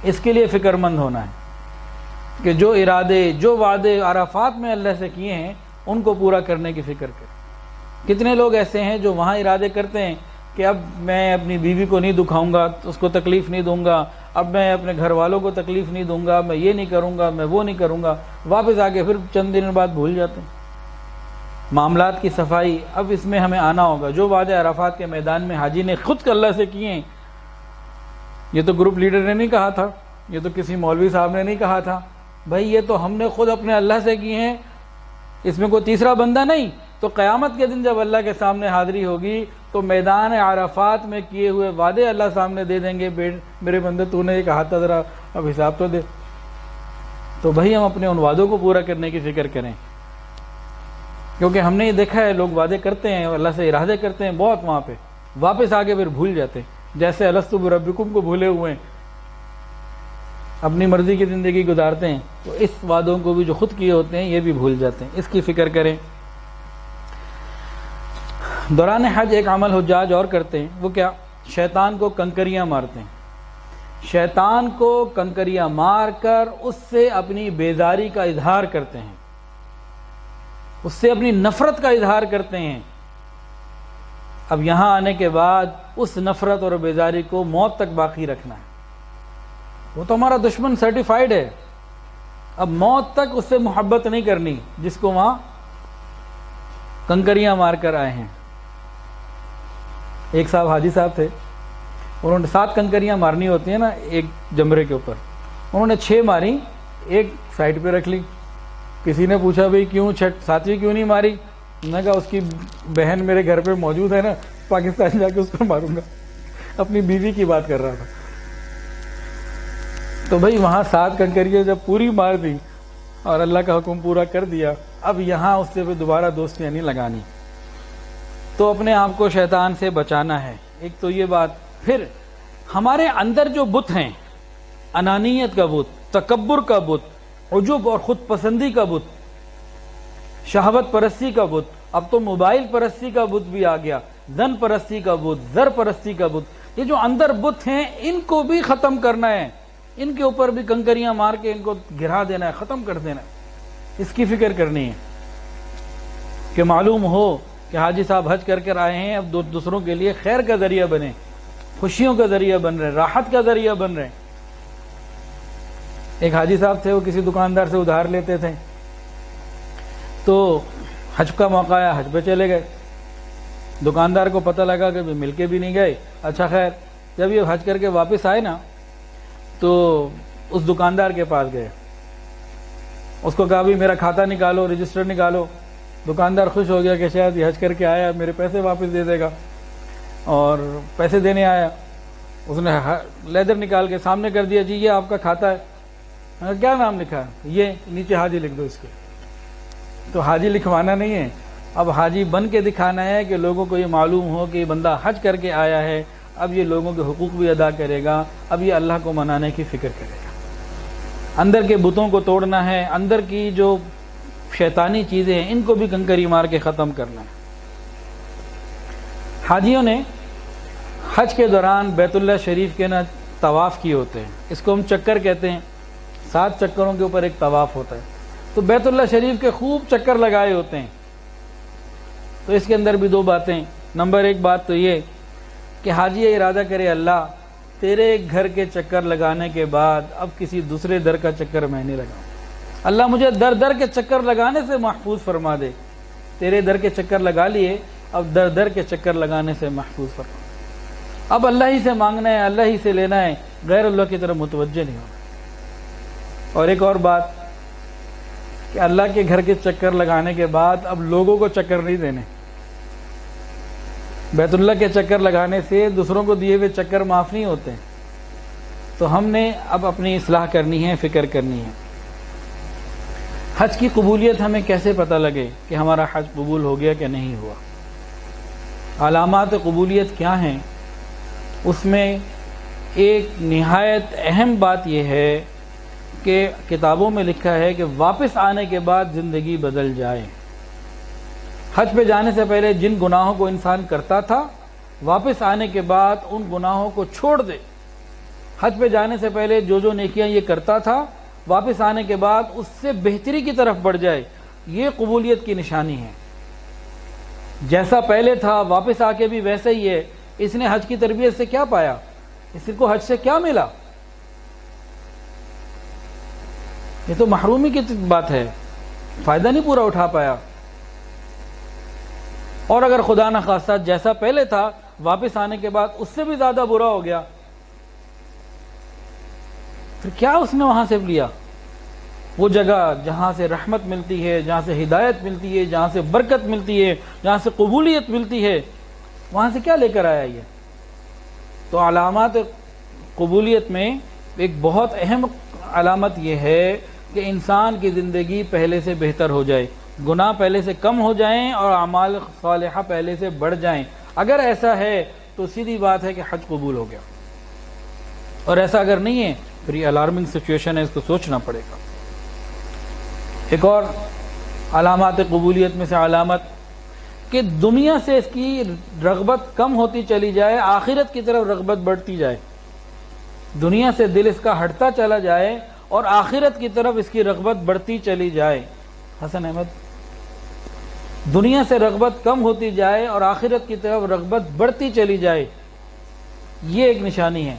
اس کے لیے فکر مند ہونا ہے کہ جو ارادے، جو وعدے عرفات میں اللہ سے کیے ہیں ان کو پورا کرنے کی فکر کریں۔ کتنے لوگ ایسے ہیں جو وہاں ارادے کرتے ہیں کہ اب میں اپنی بیوی کو نہیں دکھاؤں گا، اس کو تکلیف نہیں دوں گا، اب میں اپنے گھر والوں کو تکلیف نہیں دوں گا، میں یہ نہیں کروں گا، میں وہ نہیں کروں گا، واپس آ کے پھر چند دن بعد بھول جاتے ہیں۔ معاملات کی صفائی، اب اس میں ہمیں آنا ہوگا۔ جو وعدے عرفات کے میدان میں حاجی نے خود اللہ سے کیے ہیں، یہ تو گروپ لیڈر نے نہیں کہا تھا، یہ تو کسی مولوی صاحب نے نہیں کہا تھا، بھائی یہ تو ہم نے خود اپنے اللہ سے کیے ہیں، اس میں کوئی تیسرا بندہ نہیں۔ تو قیامت کے دن جب اللہ کے سامنے حاضری ہوگی تو میدان عرفات میں کیے ہوئے وعدے اللہ سامنے دے دیں گے، میرے بندے تو نے یہ کہا تھا، ذرا اب حساب تو دے۔ تو بھائی ہم اپنے ان وعدوں کو پورا کرنے کی فکر کریں، کیونکہ ہم نے یہ دیکھا ہے لوگ وعدے کرتے ہیں، اللہ سے ارادے کرتے ہیں بہت، وہاں پہ واپس آگے پھر بھول جاتے ہیں، جیسے الستو بربکم کو بھولے ہوئے ہیں، اپنی مرضی کی زندگی گزارتے ہیں۔ تو اس وعدوں کو بھی جو خود کیے ہوتے ہیں یہ بھی بھول جاتے ہیں، اس کی فکر کریں۔ دوران حج ایک عمل حجاج اور کرتے ہیں، وہ کیا؟ شیطان کو کنکریاں مارتے ہیں۔ شیطان کو کنکریاں مار کر اس سے اپنی بیزاری کا اظہار کرتے ہیں، اس سے اپنی نفرت کا اظہار کرتے ہیں۔ اب یہاں آنے کے بعد اس نفرت اور بیزاری کو موت تک باقی رکھنا ہے۔ وہ تو ہمارا دشمن سرٹیفائیڈ ہے، اب موت تک اس سے محبت نہیں کرنی جس کو وہاں کنکریاں مار کر آئے ہیں۔ ایک صاحب حاجی صاحب تھے، انہوں نے 7 کنکریاں مارنی ہوتی ہیں نا ایک جمرے کے اوپر، انہوں نے 6 ماری، ایک سائڈ پہ رکھ لی۔ کسی نے پوچھا بھئی کیوں 7ویں کیوں نہیں ماری؟ میں نے کہا اس کی بہن میرے گھر پہ موجود ہے نا، پاکستان جا کے اس کو ماروں گا۔ اپنی بیوی کی بات کر رہا تھا۔ تو بھئی وہاں 7 کنکریاں جب پوری مار دی اور اللہ کا حکم پورا کر دیا، اب یہاں اس سے دوبارہ دوستیاں نہیں لگانی۔ تو اپنے آپ کو شیطان سے بچانا ہے، ایک تو یہ بات۔ پھر ہمارے اندر جو بت ہیں، انانیت کا بت، تکبر کا بت، عجب اور خود پسندی کا بت، شہوت پرستی کا بت، اب تو موبائل پرستی کا بت بھی آ گیا، زن پرستی کا بت، زر پرستی کا بت، یہ جو اندر بت ہیں ان کو بھی ختم کرنا ہے، ان کے اوپر بھی کنکریاں مار کے ان کو گرا دینا ہے، ختم کر دینا ہے۔ اس کی فکر کرنی ہے کہ معلوم ہو کہ حاجی صاحب حج کر کر آئے ہیں، اب دوسروں کے لیے خیر کا ذریعہ بنے، خوشیوں کا ذریعہ بن رہے، راحت کا ذریعہ بن رہے۔ ایک حاجی صاحب تھے، وہ کسی دکاندار سے ادھار لیتے تھے، تو حج کا موقع آیا، حج پہ چلے گئے۔ دکاندار کو پتہ لگا کہ مل کے بھی نہیں گئے۔ اچھا خیر، جب یہ حج کر کے واپس آئے نا تو اس دکاندار کے پاس گئے، اس کو کہا بھی میرا کھاتہ نکالو، رجسٹر نکالو۔ دکاندار خوش ہو گیا کہ شاید یہ حج کر کے آیا، میرے پیسے واپس دے دے گا، اور پیسے دینے آیا۔ اس نے لیدر نکال کے سامنے کر دیا، جی یہ آپ کا کھاتہ ہے۔ کیا نام لکھا ہے؟ یہ نیچے حاجی لکھ دو اس کے۔ تو حاجی لکھوانا نہیں ہے، اب حاجی بن کے دکھانا ہے کہ لوگوں کو یہ معلوم ہو کہ یہ بندہ حج کر کے آیا ہے، اب یہ لوگوں کے حقوق بھی ادا کرے گا، اب یہ اللہ کو منانے کی فکر کرے گا۔ اندر کے بتوں کو توڑنا ہے، اندر کی جو شیطانی چیزیں ہیں ان کو بھی کنکری مار کے ختم کرنا ہے۔ حاجیوں نے حج کے دوران بیت اللہ شریف کے نا طواف کیے ہوتے ہیں، اس کو ہم چکر کہتے ہیں، 7 چکروں کے اوپر ایک طواف ہوتا ہے۔ تو بیت اللہ شریف کے خوب چکر لگائے ہوتے ہیں۔ تو اس کے اندر بھی 2 باتیں۔ نمبر 1 بات تو یہ کہ حاجی یہ ارادہ کرے، اللہ تیرے گھر کے چکر لگانے کے بعد اب کسی دوسرے در کا چکر میں نہیں لگاؤں، اللہ مجھے در در کے چکر لگانے سے محفوظ فرما دے۔ تیرے در کے چکر لگا لیے، اب در در کے چکر لگانے سے محفوظ فرما۔ اب اللہ ہی سے مانگنا ہے، اللہ ہی سے لینا ہے، غیر اللہ کی طرف متوجہ نہیں ہونا۔ اور ایک اور بات کہ اللہ کے گھر کے چکر لگانے کے بعد اب لوگوں کو چکر نہیں دینے۔ بیت اللہ کے چکر لگانے سے دوسروں کو دیے ہوئے چکر معاف نہیں ہوتے۔ تو ہم نے اب اپنی اصلاح کرنی ہے، فکر کرنی ہے۔ حج کی قبولیت ہمیں کیسے پتہ لگے کہ ہمارا حج قبول ہو گیا کہ نہیں ہوا؟ علامات قبولیت کیا ہیں؟ اس میں ایک نہایت اہم بات یہ ہے کہ کتابوں میں لکھا ہے کہ واپس آنے کے بعد زندگی بدل جائے۔ حج پہ جانے سے پہلے جن گناہوں کو انسان کرتا تھا، واپس آنے کے بعد ان گناہوں کو چھوڑ دے۔ حج پہ جانے سے پہلے جو نیکیاں یہ کرتا تھا، واپس آنے کے بعد اس سے بہتری کی طرف بڑھ جائے، یہ قبولیت کی نشانی ہے۔ جیسا پہلے تھا واپس آ کے بھی ویسا ہی ہے۔ اس نے حج کی تربیت سے کیا پایا؟ اس کو حج سے کیا ملا؟ یہ تو محرومی کی بات ہے، فائدہ نہیں پورا اٹھا پایا۔ اور اگر خدا نہ خواستہ جیسا پہلے تھا واپس آنے کے بعد اس سے بھی زیادہ برا ہو گیا، پھر کیا اس نے وہاں سے لیا؟ وہ جگہ جہاں سے رحمت ملتی ہے، جہاں سے ہدایت ملتی ہے، جہاں سے برکت ملتی ہے، جہاں سے قبولیت ملتی ہے، وہاں سے کیا لے کر آیا یہ؟ تو علامات قبولیت میں ایک بہت اہم علامت یہ ہے کہ انسان کی زندگی پہلے سے بہتر ہو جائے، گناہ پہلے سے کم ہو جائیں اور اعمال صالحہ پہلے سے بڑھ جائیں۔ اگر ایسا ہے تو سیدھی بات ہے کہ حج قبول ہو گیا، اور ایسا اگر نہیں ہے پھر یہ الارمنگ سچویشن ہے، اس کو سوچنا پڑے گا۔ ایک اور علامات قبولیت میں سے علامت کہ دنیا سے اس کی رغبت کم ہوتی چلی جائے، آخرت کی طرف رغبت بڑھتی جائے۔ دنیا سے دل اس کا ہٹتا چلا جائے اور آخرت کی طرف اس کی رغبت بڑھتی چلی جائے۔ حسن احمد، دنیا سے رغبت کم ہوتی جائے اور آخرت کی طرف رغبت بڑھتی چلی جائے، یہ ایک نشانی ہے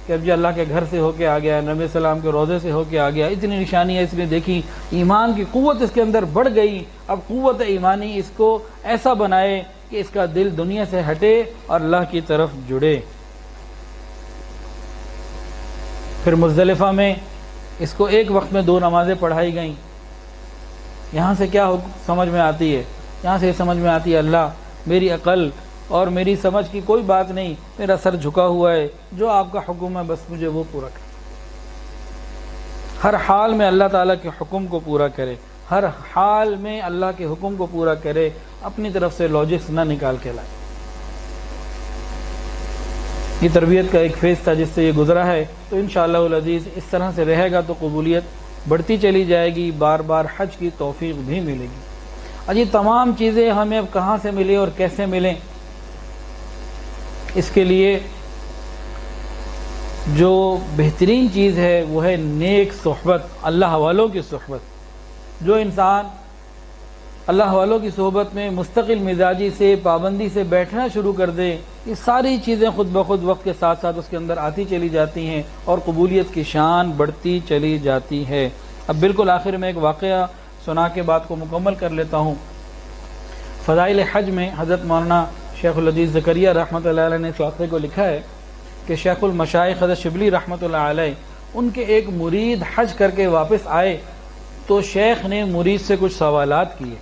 کہ اب جی اللہ کے گھر سے ہو کے آ گیا، نبی السلام کے روضے سے ہو کے آ گیا۔ اتنی نشانیاں اس نے دیکھی، ایمان کی قوت اس کے اندر بڑھ گئی۔ اب قوت ایمانی اس کو ایسا بنائے کہ اس کا دل دنیا سے ہٹے اور اللہ کی طرف جڑے۔ پھر مزدلفہ میں اس کو ایک وقت میں 2 نمازیں پڑھائی گئیں۔ یہاں سے کیا سمجھ میں آتی ہے؟ یہاں سے سمجھ میں آتی ہے اللہ میری عقل اور میری سمجھ کی کوئی بات نہیں، میرا سر جھکا ہوا ہے، جو آپ کا حکم ہے بس مجھے وہ پورا کرے۔ ہر حال میں اللہ تعالیٰ کے حکم کو پورا کرے، ہر حال میں اللہ کے حکم کو پورا کرے، اپنی طرف سے لاجکس نہ نکال کے لائے۔ یہ تربیت کا ایک فیز تھا جس سے یہ گزرا ہے، تو انشاءاللہ العزیز اس طرح سے رہے گا تو قبولیت بڑھتی چلی جائے گی، بار بار حج کی توفیق بھی ملے گی۔ یہ تمام چیزیں ہمیں اب کہاں سے ملیں اور کیسے ملیں؟ اس کے لیے جو بہترین چیز ہے وہ ہے نیک صحبت، اللہ والوں کی صحبت۔ جو انسان اللہ والوں کی صحبت میں مستقل مزاجی سے، پابندی سے بیٹھنا شروع کر دے، یہ ساری چیزیں خود بخود وقت کے ساتھ ساتھ اس کے اندر آتی چلی جاتی ہیں اور قبولیت کی شان بڑھتی چلی جاتی ہے۔ اب بالکل آخر میں ایک واقعہ سنا کے بات کو مکمل کر لیتا ہوں۔ فضائل حج میں حضرت مولانا شیخ العزیز زکریا رحمۃ اللہ علیہ نے اس واقعے کو لکھا ہے کہ شیخ المشائخ حضرت شبلی رحمۃ اللہ علیہ ان کے ایک مرید حج کر کے واپس آئے تو شیخ نے مرید سے کچھ سوالات کیے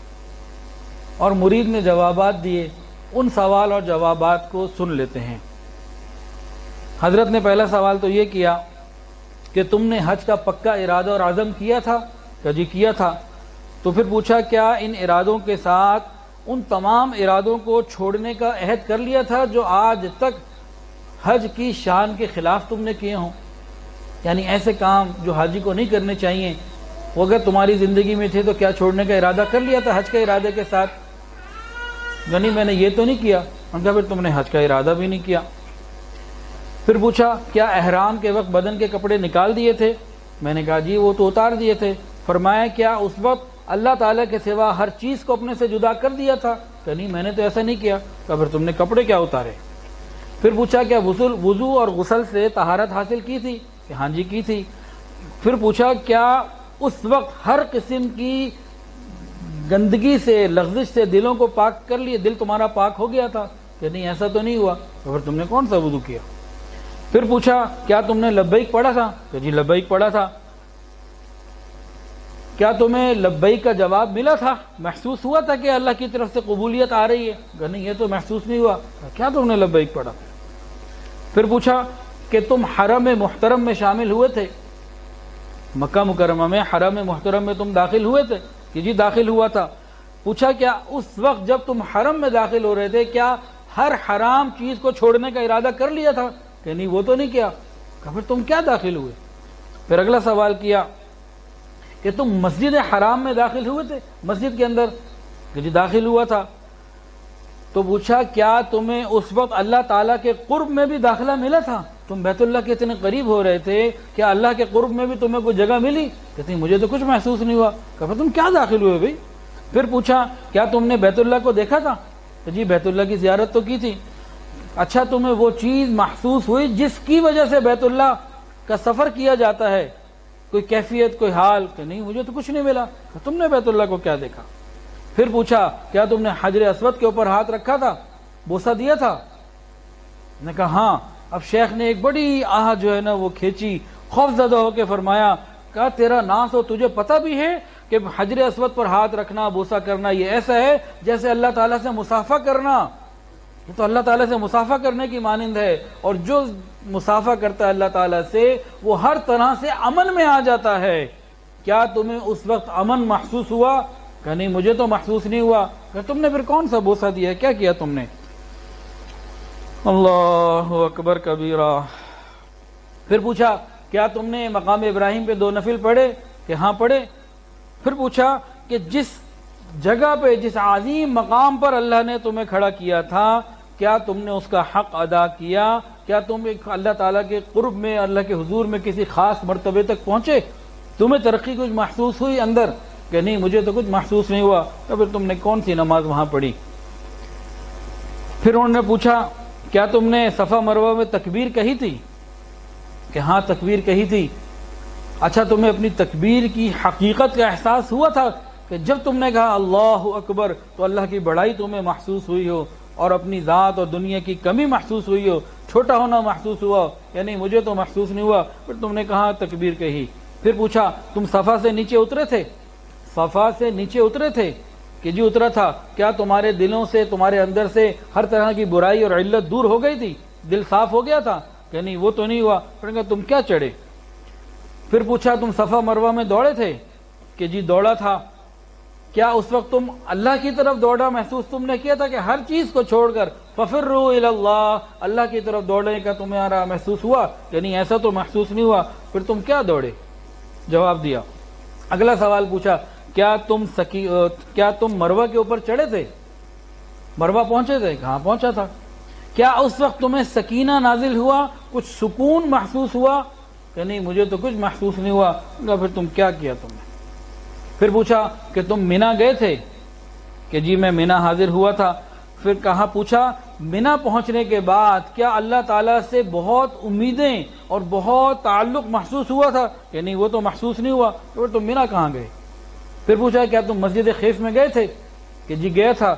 اور مرید نے جوابات دیے۔ ان سوال اور جوابات کو سن لیتے ہیں۔ حضرت نے پہلا سوال تو یہ کیا کہ تم نے حج کا پکا ارادہ اور عزم کیا تھا؟ کہ جی کیا تھا۔ تو پھر پوچھا کیا ان ارادوں کے ساتھ ان تمام ارادوں کو چھوڑنے کا عہد کر لیا تھا جو آج تک حج کی شان کے خلاف تم نے کیے ہوں؟ یعنی ایسے کام جو حاجی کو نہیں کرنے چاہیے، وہ اگر تمہاری زندگی میں تھے تو کیا چھوڑنے کا ارادہ کر لیا تھا حج کے ارادے کے ساتھ؟ یعنی میں نے یہ تو نہیں کیا۔ ہم کہا پھر تم نے حج کا ارادہ بھی نہیں کیا۔ پھر پوچھا کیا احرام کے وقت بدن کے کپڑے نکال دیے تھے؟ میں نے کہا جی وہ تو اتار دیے تھے۔ فرمایا کیا اس وقت اللہ تعالیٰ کے سوا ہر چیز کو اپنے سے جدا کر دیا تھا؟ کہ نہیں میں نے تو ایسا نہیں کیا۔ کہا پھر تم نے کپڑے کیا اتارے؟ پھر پوچھا کیا وضو اور غسل سے طہارت حاصل کی تھی؟ کہ ہاں جی کی تھی۔ پھر پوچھا کیا اس وقت ہر قسم کی گندگی سے، لغزش سے دلوں کو پاک کر لیے، دل تمہارا پاک ہو گیا تھا؟ کہ نہیں ایسا تو نہیں ہوا۔ تو پھر تم نے کون سا وضو کیا؟ پھر پوچھا کیا تم نے لبیک پڑھا تھا؟ کہ جی لبیک پڑھا تھا۔ کیا تمہیں لبیک کا جواب ملا تھا؟ محسوس ہوا تھا کہ اللہ کی طرف سے قبولیت آ رہی ہے؟ کہ نہیں یہ تو محسوس نہیں ہوا۔ کیا تم نے لبیک پڑھا؟ پھر پوچھا کہ تم حرم محترم میں شامل ہوئے تھے؟ مکہ مکرمہ میں حرم محترم میں تم داخل ہوئے تھے؟ کہ جی داخل ہوا تھا۔ پوچھا کیا اس وقت جب تم حرم میں داخل ہو رہے تھے کیا ہر حرام چیز کو چھوڑنے کا ارادہ کر لیا تھا کہ نہیں وہ تو نہیں کیا. کہا پھر تم کیا داخل ہوئے؟ پھر اگلا سوال کیا کہ تم مسجد حرام میں داخل ہوئے تھے، مسجد کے اندر؟ کہ جی داخل ہوا تھا. تو پوچھا کیا تمہیں اس وقت اللہ تعالیٰ کے قرب میں بھی داخلہ ملا تھا؟ تم بیت اللہ کے اتنے قریب ہو رہے تھے، کیا اللہ کے قرب میں بھی تمہیں کوئی جگہ ملی؟ کہتی مجھے تو کچھ محسوس نہیں ہوا. کہا تم کیا داخل ہوئے بھائی؟ پھر پوچھا کیا تم نے بیت اللہ کو دیکھا تھا؟ کہ جی بیت اللہ کی زیارت تو کی تھی. اچھا تمہیں وہ چیز محسوس ہوئی جس کی وجہ سے بیت اللہ کا سفر کیا جاتا ہے، کوئی کیفیت کوئی حال؟ کہ نہیں مجھے تو کچھ نہیں ملا. تم نے بیت اللہ کو کیا دیکھا؟ پھر پوچھا کیا تم نے حجر اسود کے اوپر ہاتھ رکھا تھا، بوسہ دیا تھا؟ نے کہا ہاں. اب شیخ نے ایک بڑی آہ جو ہے نا وہ کھینچی، خوف زدہ ہو کے فرمایا کہا تیرا ناس ہو، تجھے پتہ بھی ہے کہ حجر اسود پر ہاتھ رکھنا بوسہ کرنا یہ ایسا ہے جیسے اللہ تعالیٰ سے مصافحہ کرنا. یہ تو اللہ تعالیٰ سے مصافحہ کرنے کی مانند ہے، اور جو مصافحہ کرتا ہے اللہ تعالیٰ سے وہ ہر طرح سے امن میں آ جاتا ہے. کیا تمہیں اس وقت امن محسوس ہوا؟ کہ نہیں مجھے تو محسوس نہیں ہوا. کہ تم نے پھر کون سا بوسہ دیا، کیا کیا تم نے؟ اللہ اکبر کبیرہ. پھر پوچھا کیا تم نے مقام ابراہیم پہ 2 نفل پڑھے؟ کہ ہاں پڑھے. پھر پوچھا کہ جس جگہ پہ جس عظیم مقام پر اللہ نے تمہیں کھڑا کیا تھا کیا تم نے اس کا حق ادا کیا؟ کیا تم اللہ تعالیٰ کے قرب میں اللہ کے حضور میں کسی خاص مرتبے تک پہنچے؟ تمہیں ترقی کچھ محسوس ہوئی اندر؟ کہ نہیں مجھے تو کچھ محسوس نہیں ہوا. تو پھر تم نے کون سی نماز وہاں پڑھی؟ پھر انہوں نے پوچھا کیا تم نے صفا مروہ میں تکبیر کہی تھی؟ کہ ہاں تکبیر کہی تھی. اچھا تمہیں اپنی تکبیر کی حقیقت کا احساس ہوا تھا کہ جب تم نے کہا اللہ اکبر تو اللہ کی بڑائی تمہیں محسوس ہوئی ہو اور اپنی ذات اور دنیا کی کمی محسوس ہوئی ہو، چھوٹا ہونا محسوس ہوا؟ یعنی مجھے تو محسوس نہیں ہوا. پھر تم نے کہا تکبیر کہی. پھر پوچھا تم صفا سے نیچے اترے تھے؟ صفا سے نیچے اترے تھے؟ کہ جی اترا تھا. کیا تمہارے دلوں سے تمہارے اندر سے ہر طرح کی برائی اور علت دور ہو گئی تھی، دل صاف ہو گیا تھا؟ کہ نہیں وہ تو نہیں ہوا. پھر کہا تم کیا چڑھے؟ پھر پوچھا تم صفا مروہ میں دوڑے تھے؟ کہ جی دوڑا تھا. کیا اس وقت تم اللہ کی طرف دوڑا محسوس تم نے کیا تھا کہ ہر چیز کو چھوڑ کر ففروا الی اللہ، اللہ کی طرف دوڑنے کا تمہارا محسوس ہوا؟ کہ نہیں ایسا تو محسوس نہیں ہوا. پھر تم کیا دوڑے؟ جواب دیا. اگلا سوال پوچھا کیا تم مروہ کے اوپر چڑھے تھے، مروہ پہنچے تھے؟ کہاں پہنچا تھا. کیا اس وقت تمہیں سکینہ نازل ہوا، کچھ سکون محسوس ہوا؟ کہ نہیں مجھے تو کچھ محسوس نہیں ہوا. پھر تم کیا کیا تم نے؟ پھر پوچھا کہ تم مینا گئے تھے؟ کہ جی میں مینا حاضر ہوا تھا. پھر کہاں پوچھا مینا پہنچنے کے بعد کیا اللہ تعالیٰ سے بہت امیدیں اور بہت تعلق محسوس ہوا تھا؟ کہ نہیں وہ تو محسوس نہیں ہوا. پھر تم مینا کہاں گئے؟ پھر پوچھا کیا تم مسجد خیف میں گئے تھے؟ کہ جی گیا تھا.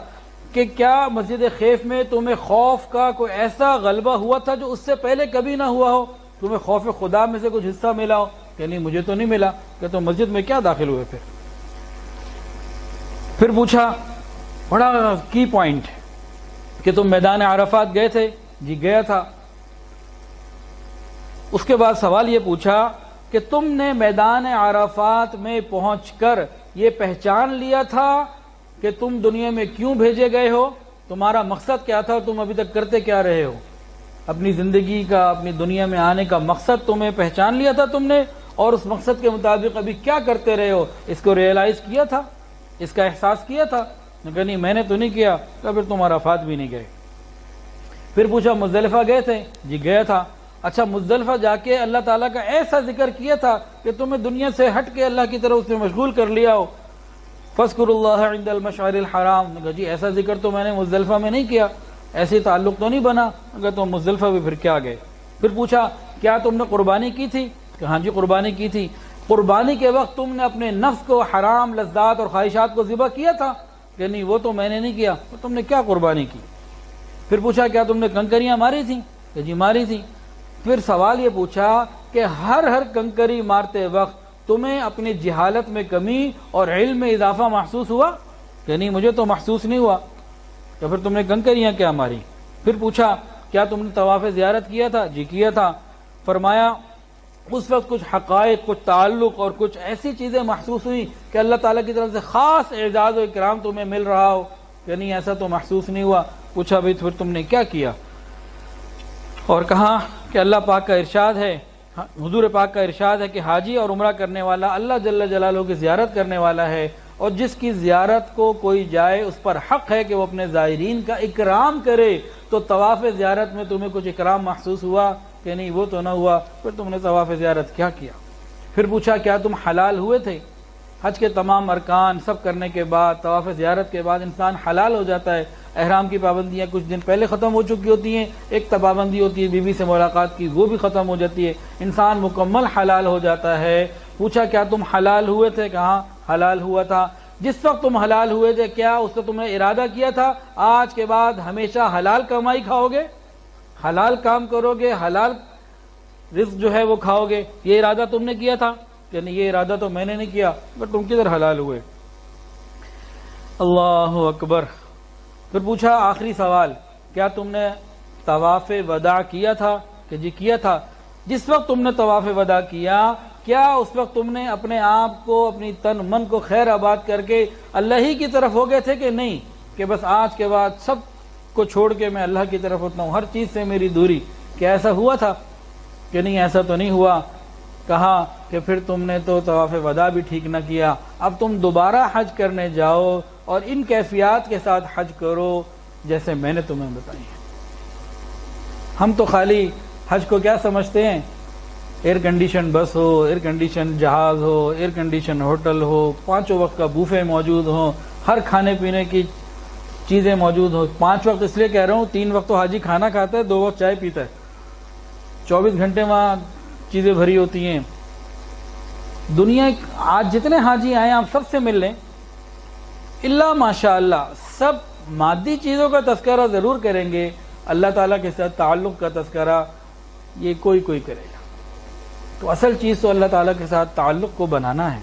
کہ کیا مسجد خیف میں تمہیں خوف کا کوئی ایسا غلبہ ہوا تھا جو اس سے پہلے کبھی نہ ہوا ہو، تمہیں خوف خدا میں سے کچھ حصہ ملا ہو؟ کہ نہیں مجھے تو نہیں ملا. کہ تم مسجد میں کیا داخل ہوئے؟ پھر پوچھا بڑا کی پوائنٹ کہ تم میدان عرفات گئے تھے؟ جی گیا تھا. اس کے بعد سوال یہ پوچھا کہ تم نے میدان عرفات میں پہنچ کر یہ پہچان لیا تھا کہ تم دنیا میں کیوں بھیجے گئے ہو، تمہارا مقصد کیا تھا، تم ابھی تک کرتے کیا رہے ہو، اپنی زندگی کا اپنی دنیا میں آنے کا مقصد تمہیں پہچان لیا تھا تم نے، اور اس مقصد کے مطابق ابھی کیا کرتے رہے ہو اس کو ریئلائز کیا تھا، اس کا احساس کیا تھا؟ کہ نہیں میں نے تو نہیں کیا. تو پھر تم عرفات بھی نہیں گئے. پھر پوچھا مزدلفہ گئے تھے؟ جی گیا تھا. اچھا مزدلفہ جا کے اللہ تعالیٰ کا ایسا ذکر کیا تھا کہ تمہیں دنیا سے ہٹ کے اللہ کی طرف سے مشغول کر لیا ہو؟ فاذکروا اللہ عند المشعر الحرام. جی ایسا ذکر تو میں نے مزدلفہ میں نہیں کیا، ایسے تعلق تو نہیں بنا. اگر تم مزدلفہ بھی پھر کیا گئے؟ پھر پوچھا کیا تم نے قربانی کی تھی؟ کہ ہاں جی قربانی کی تھی. قربانی کے وقت تم نے اپنے نفس کو حرام لذات اور خواہشات کو ذبح کیا تھا؟ کہ نہیں وہ تو میں نے نہیں کیا. تو تم نے کیا قربانی کی؟ پھر پوچھا کیا تم نے کنکریاں ماری تھیں؟ کہ جی ماری تھی. پھر سوال یہ پوچھا کہ ہر کنکری مارتے وقت تمہیں اپنی جہالت میں کمی اور علم میں اضافہ محسوس ہوا؟ کہ نہیں مجھے تو محسوس نہیں ہوا. تو پھر تم نے کنکریاں کیا ماری؟ پھر پوچھا کیا تم نے طواف زیارت کیا تھا؟ جی کیا تھا. فرمایا اس وقت کچھ حقائق، کچھ تعلق اور کچھ ایسی چیزیں محسوس ہوئی کہ اللہ تعالیٰ کی طرف سے خاص اعزاز و اکرام تمہیں مل رہا ہو؟ کہ نہیں ایسا تو محسوس نہیں ہوا. پوچھا بھئی پھر تم نے کیا کیا؟ اور کہا کہ اللہ پاک کا ارشاد ہے، حضور پاک کا ارشاد ہے کہ حاجی اور عمرہ کرنے والا اللہ جل جلالہ کی زیارت کرنے والا ہے، اور جس کی زیارت کو کوئی جائے اس پر حق ہے کہ وہ اپنے زائرین کا اکرام کرے۔ تو طواف زیارت میں تمہیں کچھ اکرام محسوس ہوا کہ نہیں؟ وہ تو نہ ہوا، پھر تم نے طواف زیارت کیا کیا؟ پھر پوچھا کیا تم حلال ہوئے تھے؟ حج کے تمام ارکان سب کرنے کے بعد، طواف زیارت کے بعد انسان حلال ہو جاتا ہے۔ احرام کی پابندیاں کچھ دن پہلے ختم ہو چکی ہوتی ہیں، ایک پابندی ہوتی ہے بیوی سے ملاقات کی، وہ بھی ختم ہو جاتی ہے، انسان مکمل حلال ہو جاتا ہے۔ پوچھا کیا تم حلال ہوئے تھے؟ کہاں حلال ہوا تھا۔ جس وقت تم حلال ہوئے تھے کیا اس وقت تم نے ارادہ کیا تھا آج کے بعد ہمیشہ حلال کمائی کھاؤ گے، حلال کام کرو گے، حلال رزق جو ہے وہ کھاؤ گے؟ یہ ارادہ تم نے کیا تھا؟ یعنی یہ ارادہ تو میں نے نہیں کیا، پر تم کدھر حلال ہوئے؟ اللہ اکبر۔ پھر پوچھا آخری سوال، کیا تم نے طواف وداع کیا تھا؟ کہ جی کیا تھا۔ جس وقت تم نے طواف وداع کیا، کیا اس وقت تم نے اپنے آپ کو، اپنی تن من کو خیر آباد کر کے اللہ ہی کی طرف ہو گئے تھے کہ نہیں؟ کہ بس آج کے بعد سب کو چھوڑ کے میں اللہ کی طرف ہوتا ہوں، ہر چیز سے میری دوری؟ کیا ایسا ہوا تھا؟ کہ نہیں ایسا تو نہیں ہوا۔ کہا کہ پھر تم نے تو طواف وداع بھی ٹھیک نہ کیا، اب تم دوبارہ حج کرنے جاؤ اور ان کیفیات کے ساتھ حج کرو جیسے میں نے تمہیں بتائی ہے۔ ہم تو خالی حج کو کیا سمجھتے ہیں؟ ایئر کنڈیشن بس ہو، ایئر کنڈیشن جہاز ہو، ایئر کنڈیشن ہوٹل ہو، 5 وقت کا بوفے موجود ہو، ہر کھانے پینے کی چیزیں موجود ہو۔ 5 وقت اس لیے کہہ رہا ہوں، 3 وقت تو حاجی کھانا کھاتا ہے، 2 وقت چائے پیتا ہے، 24 گھنٹے وہاں چیزیں بھری ہوتی ہیں۔ دنیا آج جتنے حاجی آئے آپ سب سے مل لیں، اللہ ماشاء اللہ سب مادی چیزوں کا تذکرہ ضرور کریں گے، اللہ تعالیٰ کے ساتھ تعلق کا تذکرہ یہ کوئی کرے گا۔ تو اصل چیز تو اللہ تعالیٰ کے ساتھ تعلق کو بنانا ہے،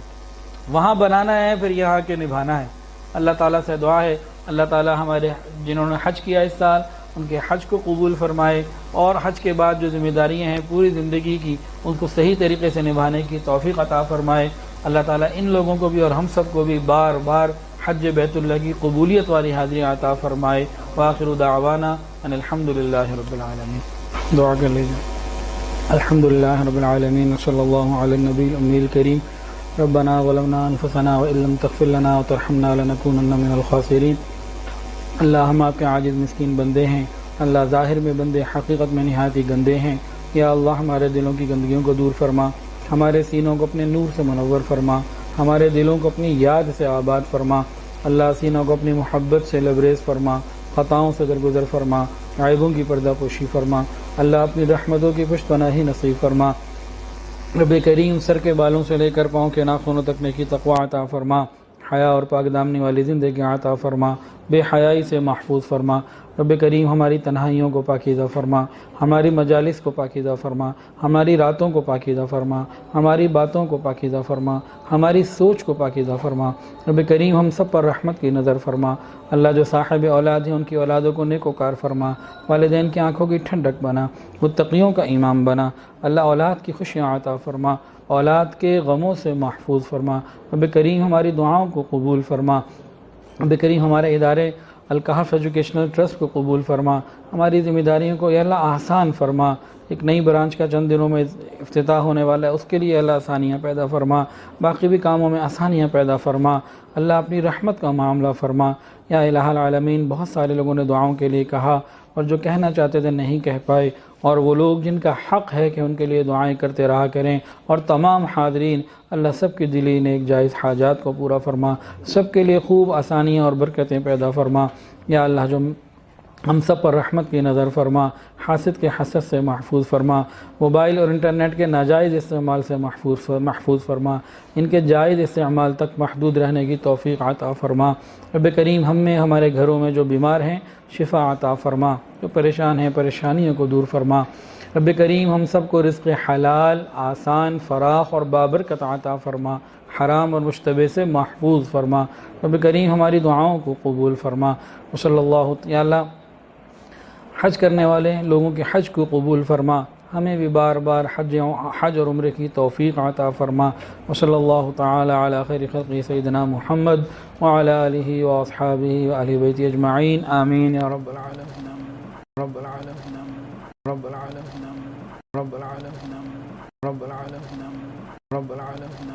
وہاں بنانا ہے، پھر یہاں کے نبھانا ہے۔ اللہ تعالیٰ سے دعا ہے اللہ تعالیٰ ہمارے جنہوں نے حج کیا اس سال ان کے حج کو قبول فرمائے، اور حج کے بعد جو ذمہ داریاں ہیں پوری زندگی کی ان کو صحیح طریقے سے نبھانے کی توفیق عطا فرمائے۔ اللہ تعالیٰ ان لوگوں کو بھی اور ہم سب کو بھی بار بار حج بیت اللہ کی قبولیت والی حاضری عطا فرمائے۔ وآخر دعوانا ان الحمدللہ رب العالمین۔ دعا کر لیجیے۔ الحمدللہ رب العالمین وصلی اللہ علی النبی الامی الکریم۔ ربنا ظلمنا انفسنا وان لم تغفر لنا وترحمنا لنکونن من الخاسرین۔ اللہ ہم آپ کے عاجز مسکین بندے ہیں، اللہ ظاہر میں بندے حقیقت میں نہایت ہی گندے ہیں۔ یا اللہ ہمارے دلوں کی گندگیوں کو دور فرما، ہمارے سینوں کو اپنے نور سے منور فرما، ہمارے دلوں کو اپنی یاد سے آباد فرما۔ اللہ سینوں کو اپنی محبت سے لبریز فرما، خطاؤں سے درگزر فرما، عیبوں کی پردہ پوشی فرما۔ اللہ اپنی رحمتوں کی پشت پناہی نصیب فرما۔ رب کریم سر کے بالوں سے لے کر پاؤں کے ناخنوں تک نیکی تقوی عطا فرما، حیا اور پاک دامنی والی زندگی عطا فرما، بے حیائی سے محفوظ فرما۔ رب کریم ہماری تنہائیوں کو پاکیزہ فرما، ہماری مجالس کو پاکیزہ فرما، ہماری راتوں کو پاکیزہ فرما، ہماری باتوں کو پاکیزہ فرما، ہماری سوچ کو پاکیزہ فرما۔ رب کریم ہم سب پر رحمت کی نظر فرما۔ اللہ جو صاحب اولاد ہیں ان کی اولادوں کو نیک وکار فرما، والدین کی آنکھوں کی ٹھنڈک بنا، متقیوں کا امام بنا۔ اللہ اولاد کی خوشیاں عطا فرما، اولاد کے غموں سے محفوظ فرما۔ رب کریم ہماری دعاؤں کو قبول فرما۔ رب کریم ہمارے ادارے الکحف ایجوکیشنل ٹرسٹ کو قبول فرما، ہماری ذمہ داریوں کو یا اللہ آسان فرما۔ ایک نئی برانچ کا چند دنوں میں افتتاح ہونے والا ہے، اس کے لیے اللہ آسانیاں پیدا فرما، باقی بھی کاموں میں آسانیاں پیدا فرما۔ اللہ اپنی رحمت کا معاملہ فرما۔ یا الہ العالمین بہت سارے لوگوں نے دعاؤں کے لیے کہا اور جو کہنا چاہتے تھے نہیں کہہ پائے، اور وہ لوگ جن کا حق ہے کہ ان کے لیے دعائیں کرتے رہا کریں، اور تمام حاضرین اللہ سب کی دلی نیک جائز حاجات کو پورا فرما، سب کے لیے خوب آسانیاں اور برکتیں پیدا فرما۔ یا اللہ جو ہم سب پر رحمت کی نظر فرما، حاسد کے حسد سے محفوظ فرما، موبائل اور انٹرنیٹ کے ناجائز استعمال سے محفوظ فرما، ان کے جائز استعمال تک محدود رہنے کی توفیق عطا فرما۔ رب کریم ہم میں ہمارے گھروں میں جو بیمار ہیں شفا عطا فرما، جو پریشان ہیں پریشانیوں کو دور فرما۔ رب کریم ہم سب کو رزق حلال، آسان، فراخ اور بابرکت عطا فرما، حرام اور مشتبہ سے محفوظ فرما۔ رب کریم ہماری دعاؤں کو قبول فرما۔ وصلی اللہ یا اللہ حج کرنے والے لوگوں کے حج کو قبول فرما، ہمیں بھی بار بار حج اور عمرے کی توفیق عطا فرما. وصلی اللہ تعالی علی خیر خلقہ سیدنا محمد وعلی آلہ واصحابہ واہل بیتہ اجمعین. آمین یا رب العالمین. رب العالمین. رب العالمین. رب العالمین. رب العالمین. رب العالمین.